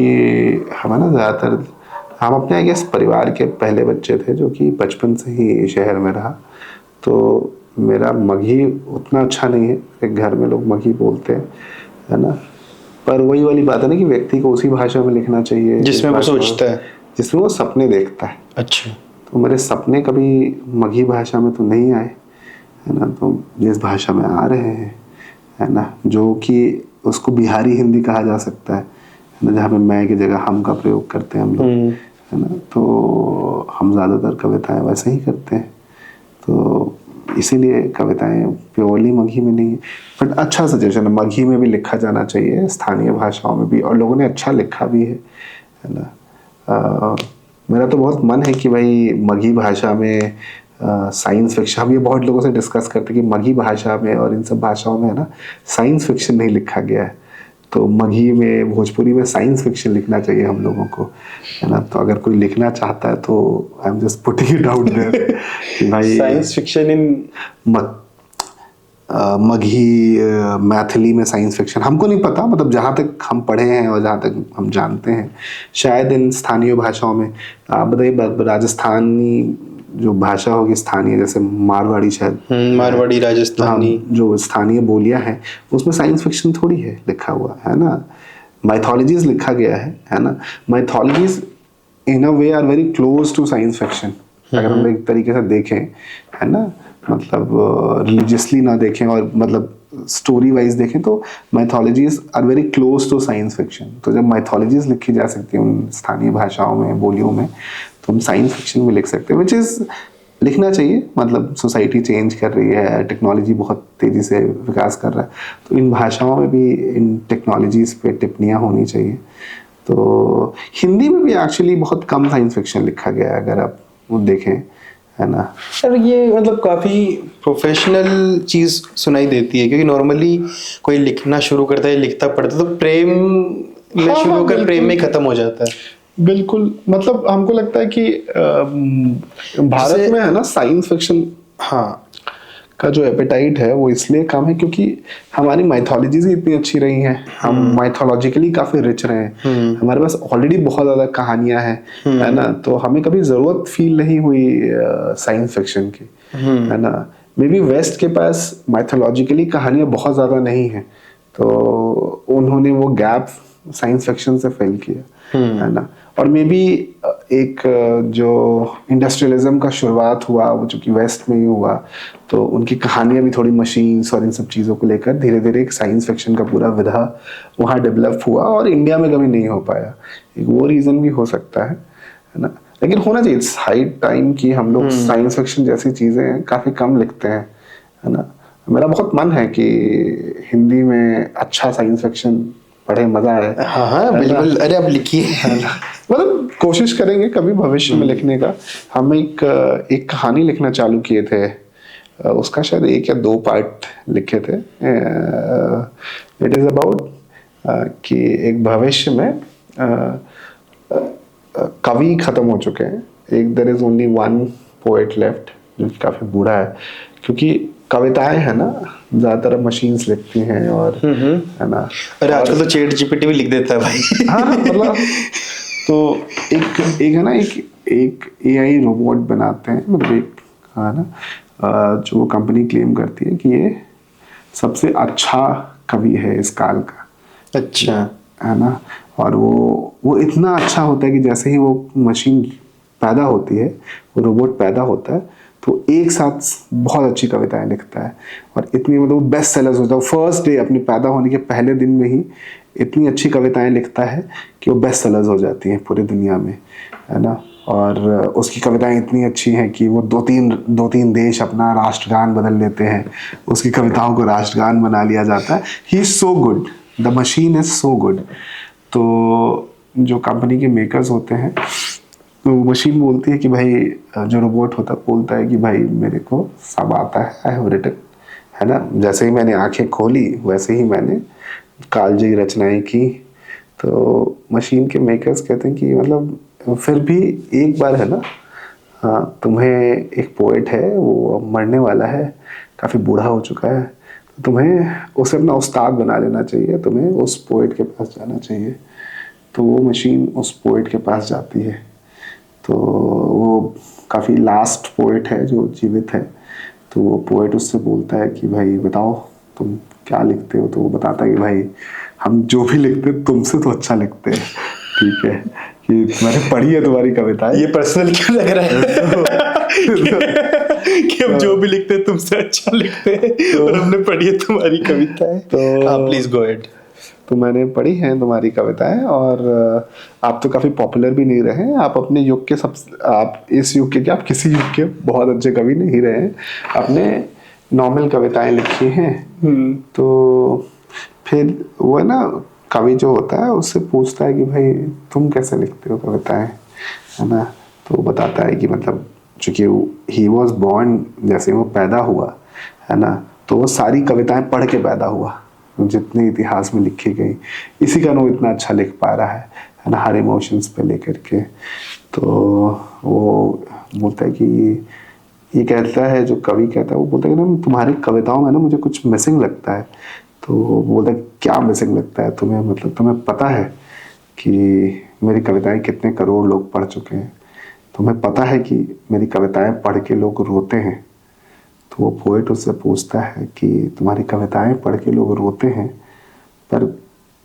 हमें ना ज़्यादातर हम अपने आई गेस परिवार के पहले बच्चे थे जो कि बचपन से ही शहर में रहा, तो मेरा मगही उतना अच्छा नहीं है। एक घर में लोग मगही बोलते हैं, है ना, पर वही वाली बात है ना कि व्यक्ति को उसी भाषा में लिखना चाहिए जिसमें वो सोचता है, जिसमें वो सपने देखता है। अच्छा, तो मेरे सपने कभी मगही भाषा में तो नहीं आए, है ना, तो जिस भाषा में आ रहे हैं, है ना, जो कि उसको बिहारी हिंदी कहा जा सकता है ना, जहाँ पे मैं की जगह हम का प्रयोग करते हैं हम लोग, है ना, तो हम ज़्यादातर कविताएं वैसे ही करते हैं। तो इसीलिए कविताएं प्योरली मगही में नहीं है। बट अच्छा सजेशन है, मगही में भी लिखा जाना चाहिए, स्थानीय भाषाओं में भी, और लोगों ने अच्छा लिखा भी है ना। मेरा तो बहुत मन है कि भाई मगही भाषा में साइंस फिक्शन, हम ये बहुत लोगों से डिस्कस करते हैं कि मगही भाषा में और इन सब भाषाओं में है ना साइंस फिक्शन नहीं लिखा गया है, तो मगही में, भोजपुरी में साइंस फिक्शन लिखना चाहिए हम लोगों को, है ना। तो अगर कोई लिखना चाहता है तो I am just putting it out there कि भाई science fiction in Magahi Maithili में साइंस फिक्शन हमको नहीं पता, मतलब जहाँ तक हम पढ़े हैं और जहाँ तक हम जानते हैं शायद इन स्थानीय भाषाओं में, आप बताइए राजस्थानी जो भाषा होगी स्थानीय, जैसे मारवाड़ी शायद, मारवाड़ी राजस्थानी, जो स्थानीय बोलियां हैं उसमें साइंस फिक्शन थोड़ी है लिखा हुआ, है ना। माइथोलॉजीज लिखा गया है ना। Mythologies in a way are very close to science fiction, अगर हम एक तरीके से देखें, है ना, मतलब रिलीजियसली ना देखें और मतलब स्टोरी वाइज देखें, तो mythologies are very close to science fiction. तो जब माइथोलॉजीज लिखी जा सकती हैं उन स्थानीय भाषाओं में, बोलियों में, तो हम साइंस फिक्शन में लिख सकते हैं, विच इज़ लिखना चाहिए। मतलब सोसाइटी चेंज कर रही है, टेक्नोलॉजी बहुत तेज़ी से विकास कर रहा है, तो इन भाषाओं में भी इन टेक्नोलॉजीज़ पे टिप्पणियाँ होनी चाहिए। तो हिंदी में भी एक्चुअली बहुत कम साइंस फिक्शन लिखा गया है, अगर आप वो देखें, है ना। सर ये मतलब काफ़ी प्रोफेशनल चीज़ सुनाई देती है, क्योंकि नॉर्मली कोई लिखना शुरू करता है, लिखता पढ़ता तो प्रेम में शुरू होकर प्रेम में ख़त्म हो जाता है। बिल्कुल, मतलब हमको लगता है कि भारत में है ना साइंस फिक्शन हाँ का जो एपेटाइट है वो इसलिए कम है क्योंकि हमारी माइथोलॉजीज ही इतनी अच्छी रही हैं, हम माइथोलॉजिकली काफी रिच रहे हैं, हमारे पास ऑलरेडी बहुत ज्यादा कहानियां हैं, है ना, तो हमें कभी जरूरत फील नहीं हुई साइंस फिक्शन की, है ना। मे बी वेस्ट के पास माइथोलॉजिकली कहानियां बहुत ज्यादा नहीं है, तो उन्होंने वो गैप साइंस फिक्शन से फिल किया, है ना। और मे बी एक जो इंडस्ट्रियलिज्म का शुरुआत हुआ वो चूंकि वेस्ट में ही हुआ, तो उनकी कहानियां भी थोड़ी मशीन्स और इन सब चीज़ों को लेकर धीरे धीरे एक साइंस फिक्शन का पूरा विधा वहाँ डेवलप हुआ, और इंडिया में कभी नहीं हो पाया। एक वो रीज़न भी हो सकता है ना। लेकिन होना चाहिए, इट्स हाई टाइम कि हम लोग साइंस फिक्शन जैसी चीज़ें काफ़ी कम लिखते हैं, है ना। मेरा बहुत मन है कि हिंदी में अच्छा साइंस फिक्शन पढ़े, मजा आए। हाँ हाँ बिल्कुल, अरे अब लिखिए, मतलब कोशिश करेंगे कभी भविष्य में लिखने का। हम एक कहानी लिखना चालू किए थे, उसका शायद 1 या 2 पार्ट लिखे थे। इट इज़ अबाउट कि एक भविष्य में कवि खत्म हो चुके हैं, एक there is only one poet left जो कि काफी बूढ़ा है, क्योंकि कविताएं है ना ज्यादातर मशीन्स लिखती हैं, और है ना, अरे आजकल तो चैट जीपीटी भी लिख देता है भाई। हाँ मतलब तो एक है ना, एक एआई रोबोट बनाते हैं, मतलब एक, है ना, जो कंपनी क्लेम करती है कि ये सबसे अच्छा कवि है इस काल का, अच्छा, है ना। और वो इतना अच्छा होता है कि जैसे ही वो मशीन पैदा होती है, वो रोबोट पैदा होता है, तो एक साथ बहुत अच्छी कविताएं लिखता है, और इतनी मतलब बेस्ट सेलर्स होता है। फर्स्ट डे, अपनी पैदा होने के पहले दिन में ही इतनी अच्छी कविताएं लिखता है कि वो बेस्ट सेलर्स हो जाती हैं पूरी दुनिया में, है ना। और उसकी कविताएं इतनी अच्छी हैं कि वो दो तीन देश अपना राष्ट्रगान बदल लेते हैं, उसकी कविताओं को राष्ट्रगान बना लिया जाता है। He is so good, the machine is so good. तो जो कंपनी के मेकर्स होते हैं, तो मशीन बोलती है कि भाई, जो रोबोट होता है बोलता है कि भाई मेरे को सब आता है, आई हैव रिटन, है ना। जैसे ही मैंने आंखें खोली वैसे ही मैंने कालजयी रचनाएं की, तो मशीन के मेकर्स कहते हैं कि मतलब फिर भी एक बार है ना, हाँ, तुम्हें एक पोएट है, वो अब मरने वाला है, काफ़ी बूढ़ा हो चुका है, तो तुम्हें उसे अपना उस्ताद बना लेना चाहिए, तुम्हें उस पोएट के पास जाना चाहिए। तो वो मशीन उस पोएट के पास जाती है। तो वो काफ़ी लास्ट पोएट है जो जीवित है। तो वो पोएट उससे बोलता है कि भाई बताओ तुम क्या लिखते हो। तो वो बताता है कि भाई हम जो भी लिखते हैं तुमसे तो अच्छा लिखते हैं, ठीक है, कि मैंने पढ़ी है तुम्हारी कविताएं। ये पर्सनल क्यों लग रहा है कि हम जो भी लिखते हैं तुमसे अच्छा लिखते हैं और हमने पढ़ी है तुम्हारी कविताएं। तो हाँ, प्लीज गो अहेड। तो मैंने पढ़ी हैं तुम्हारी कविताएं, और आप तो काफ़ी पॉपुलर भी नहीं रहे हैं। आप अपने युग के आप इस युग के क्या, आप किसी युग के बहुत अच्छे कवि नहीं रहे हैं। आपने नॉर्मल कविताएं लिखी हैं। तो फिर वो है ना, कवि जो होता है उससे पूछता है कि भाई तुम कैसे लिखते हो कविताएं, है ना। तो वो बताता है कि मतलब चूंकि ही वॉज बॉर्न, जैसे वो पैदा हुआ है ना, तो वो सारी कविताएं पढ़ के पैदा हुआ जितनी इतिहास में लिखी गई। इसी कारण वो इतना अच्छा लिख पा रहा है ना, हर इमोशंस पे लेकर के। तो वो बोलता है कि ये कहता है, जो कवि कहता है, वो बोलता है कि ना तुम्हारी कविताओं में ना मुझे कुछ मिसिंग लगता है। तो वो बोलता है क्या मिसिंग लगता है तुम्हें, मतलब तुम्हें पता है कि मेरी कविताएं कितने करोड़ लोग पढ़ चुके हैं, तुम्हें पता है कि मेरी कविताएं पढ़ के लोग रोते हैं। तो वो पोएट उससे पूछता है कि तुम्हारी कविताएं पढ़ के लोग रोते हैं, पर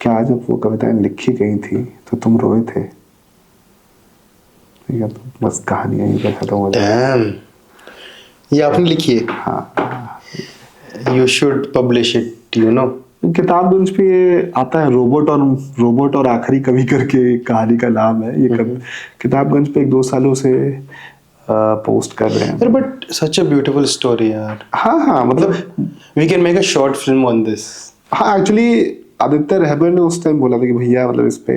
क्या जब वो कविताएं लिखी गई थी तो तुम रोए थे। ठीक है, तो बस कहानी यहीं पर खत्म हो जाए। ये आपने लिखी है? हाँ, you should publish it, you know. Kitabganj पे ये आता है, रोबोट और आखिरी कवि करके कहानी का नाम है ये। किताबगंज पे 1-2 सालों से पोस्ट कर रहे हैं। But such a beautiful story यार। हाँ, मतलब we can make a short film on this. हाँ, एक्चुअली आदित्य रहबर ने उस टाइम बोला था कि भैया मतलब इस पे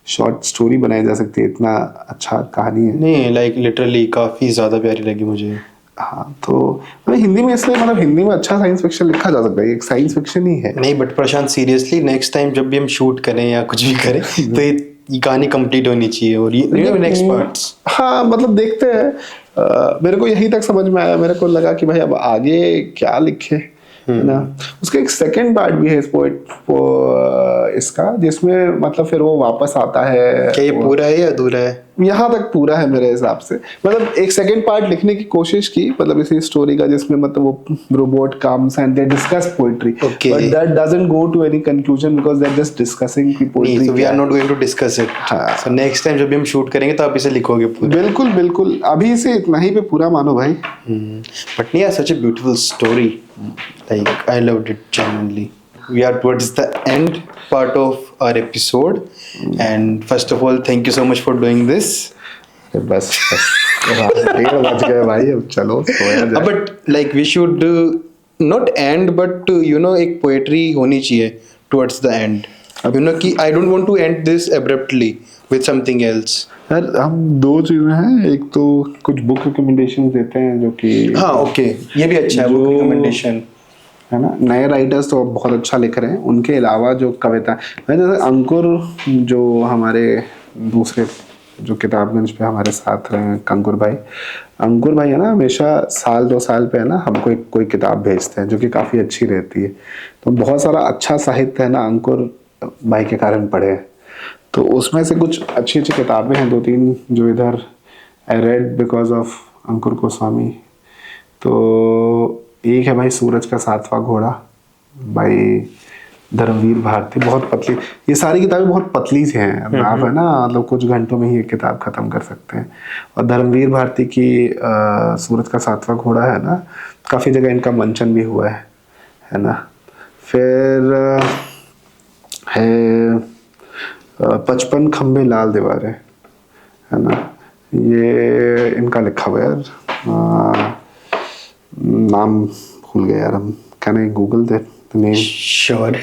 शॉर्ट स्टोरी बनाई जा सकती है, इतना अच्छा कहानी है। नहीं, लाइक लिटरली काफी ज्यादा प्यारी लगी मुझे। हाँ, तो मतलब हिंदी में, इसलिए मतलब हिंदी में अच्छा साइंस फिक्शन लिखा जा सकता है, एक साइंस फिक्शन ही है। नहीं but Prashant, seriously next time जब भी हम शूट करें या कुछ भी करें तो ये कहानी कंप्लीट होनी चाहिए। और ये नेक्स्ट पार्ट्स, हाँ मतलब देखते हैं। मेरे को यही तक समझ में आया, मेरे को लगा कि भाई अब आगे क्या लिखे, है ना। उसका एक सेकंड पार्ट भी है इस इसका, जिसमें मतलब फिर वो वापस आता है। क्या ये पूरा है या अधूरा है? यहाँ तक पूरा है मेरे हिसाब से। मतलब एक सेकंड पार्ट लिखने की कोशिश की, मतलब इसी स्टोरी का, जिसमें मतलब वो robot comes and they discuss poetry, Okay. But that doesn't go to any conclusion because they are just discussing की नहीं, poetry. so we are not going to discuss it. हाँ। So next time जब भी हम shoot करेंगे तो आप इसे लिखोगे पूरा। बिल्कुल बिल्कुल, अभी से इतना ही पे पूरा मानो भाई। But yeah, such a beautiful story. Like I loved it genuinely. We are towards the end part of our episode, and first of all, thank you so much for doing this. बस 1:30 बज गए भाई, अब चलो सोया जाए। But like we should not end, but you know एक poetry होनी चाहिए towards the end. You know कि I don't want to end this abruptly with something else. यार हम 2 चीजें हैं, एक तो कुछ बुक रिकमेंडेशन देते हैं जो कि, हाँ ओके, ये भी अच्छा है जो- book recommendation. है ना, नए राइटर्स तो बहुत अच्छा लिख रहे हैं, उनके अलावा जो कविता, जैसे अंकुर, जो हमारे दूसरे जो किताबगंज पे हमारे साथ रहे हैं, अंकुर भाई है ना, हमेशा 1-2 साल पे है ना हमको कोई किताब भेजते हैं जो कि काफ़ी अच्छी रहती है। तो बहुत सारा अच्छा साहित्य है ना अंकुर भाई के कारण पढ़े हैं। तो उसमें से कुछ अच्छी अच्छी किताबें हैं 2-3 जो इधर आई रेड बिकॉज ऑफ अंकुर गोस्वामी। तो एक है भाई सूरज का 7वां घोड़ा, भाई धर्मवीर भारती, बहुत पतली। ये सारी किताबें बहुत पतली सी हैं, आप है ना मतलब कुछ घंटों में ही ये किताब खत्म कर सकते हैं। और धर्मवीर भारती की सूरज का 7वां घोड़ा है ना, काफ़ी जगह इनका मंचन भी हुआ है ना। फिर है 55 खंबे लाल दीवारें, है ना, ये इनका लिखा हुआ है यार, नाम भूल गए यार हम। Can I Google that name? Sure.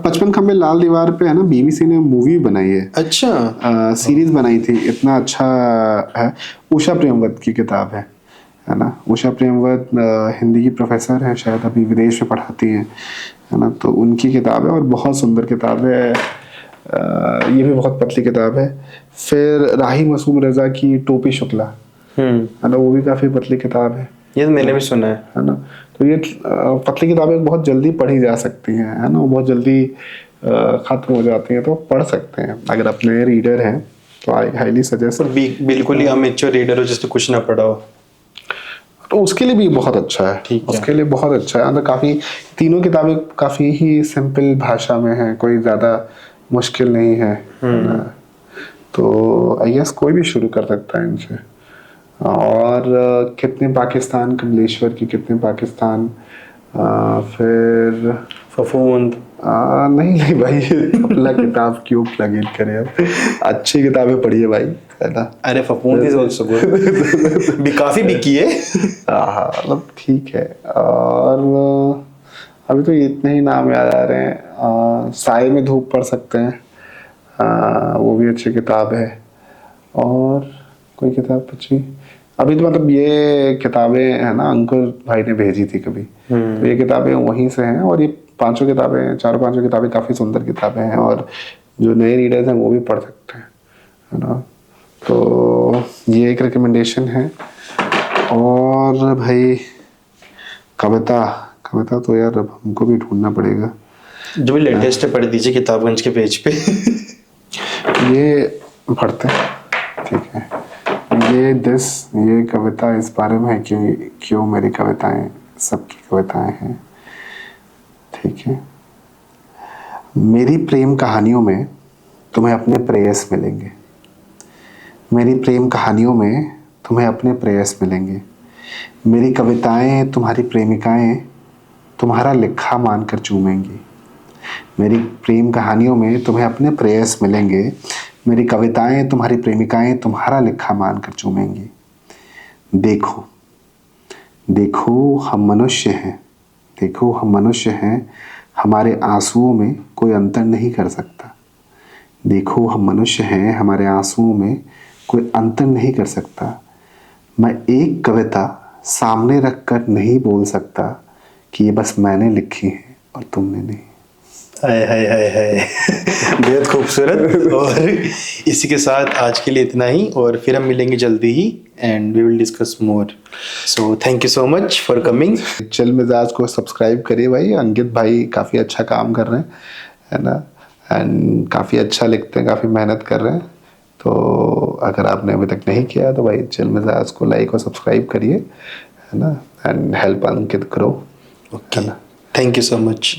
55 खंबे लाल दीवार पे है ना, बीबीसी ने मूवी बनाई है, अच्छा सीरीज बनाई थी, इतना अच्छा है। उषा प्रेमवत की किताब है ना। उषा प्रेमवत हिंदी की प्रोफेसर है, शायद अभी विदेश में पढ़ाती हैं, है ना। तो उनकी किताब है और बहुत सुंदर किताब है। ये भी बहुत पतली किताब है। फिर राही मासूम रजा की टोपी शुक्ला, है ना, वो भी काफ़ी पतली किताब है। ये तो मैंने भी सुना है ना। तो ये पतली किताबें बहुत जल्दी पढ़ी जा सकती हैं, है ना, वो बहुत जल्दी ख़त्म हो जाती हैं, तो पढ़ सकते हैं अगर अपने रीडर हैं तो आई हाईली सजेस्ट। और बिल्कुल ही अमेच्योर रीडर हो जिसने कुछ ना पढ़ा हो तो उसके लिए भी बहुत अच्छा है। ठीक है। उसके लिए बहुत अच्छा है। मतलब काफ़ी, तीनों किताबें काफ़ी ही सिंपल भाषा में हैं, कोई ज़्यादा मुश्किल नहीं है ना। तो आई गेस कोई भी शुरू कर सकता है इनसे। और कितने पाकिस्तान, कमलेश्वर की कितने पाकिस्तान, फिर फफूंद। नहीं नहीं भाई, अपना किताब क्यों प्लग इन करें अब। अच्छी किताबें पढ़िए भाई, है ना। अरे फफूंद इज आल्सो गुड भी काफी बिकी है हाँ मतलब ठीक है। और अभी तो इतने ही नाम याद आ रहे हैं। साए में धूप पढ़ सकते हैं, वो भी अच्छी किताब है। और कोई किताब बची अभी तो, मतलब ये किताबें है ना, अंकुर भाई ने भेजी थी कभी, तो ये किताबें वहीं से हैं। और ये पांचों किताबें, चारों पांचों किताबें काफ़ी सुंदर किताबें हैं, और जो नए रीडर्स हैं वो भी पढ़ सकते हैं, है ना। तो ये एक रिकमेंडेशन है। और भाई कविता, कविता तो यार अब हमको भी ढूंढना पड़ेगा। जो भी लेटेस्ट है पढ़ दीजिए किताबगंज के पेज पे ये पढ़ते हैं, ठीक है। ये कविता इस बारे में है कि क्यों मेरी कविताएं सबकी कविताएं हैं, ठीक है। मेरी प्रेम कहानियों में तुम्हें अपने प्रेयस मिलेंगे। मेरी प्रेम कहानियों में तुम्हें अपने प्रेयस मिलेंगे। मेरी कविताएं तुम्हारी प्रेमिकाएं तुम्हारा लिखा मानकर चूमेंगी। मेरी प्रेम कहानियों में तुम्हें अपने प्रेयस मिलेंगे। मेरी कविताएं तुम्हारी प्रेमिकाएं तुम्हारा लिखा मानकर चूमेंगी। देखो देखो हम मनुष्य हैं, देखो हम मनुष्य हैं, हमारे आंसुओं में कोई अंतर नहीं कर सकता। देखो हम मनुष्य हैं, हमारे आंसुओं में कोई अंतर नहीं कर सकता। मैं एक कविता सामने रखकर नहीं बोल सकता कि ये बस मैंने लिखी है और तुमने नहीं। हाय हाय हाय हाय बेहद खूबसूरत। और इसी के साथ आज के लिए इतना ही, और फिर हम मिलेंगे जल्दी ही and we will discuss more. So thank you so much for coming. Chill Mizaj को सब्सक्राइब करिए भाई, अंकित भाई काफ़ी अच्छा काम कर रहे हैं, है ना, एंड काफ़ी अच्छा लिखते हैं, काफ़ी मेहनत कर रहे हैं। तो अगर आपने अभी तक नहीं किया तो भाई चिल मिजाज को लाइक और सब्सक्राइब करिए, है ना, and help Ankit grow, okay, thank you so much.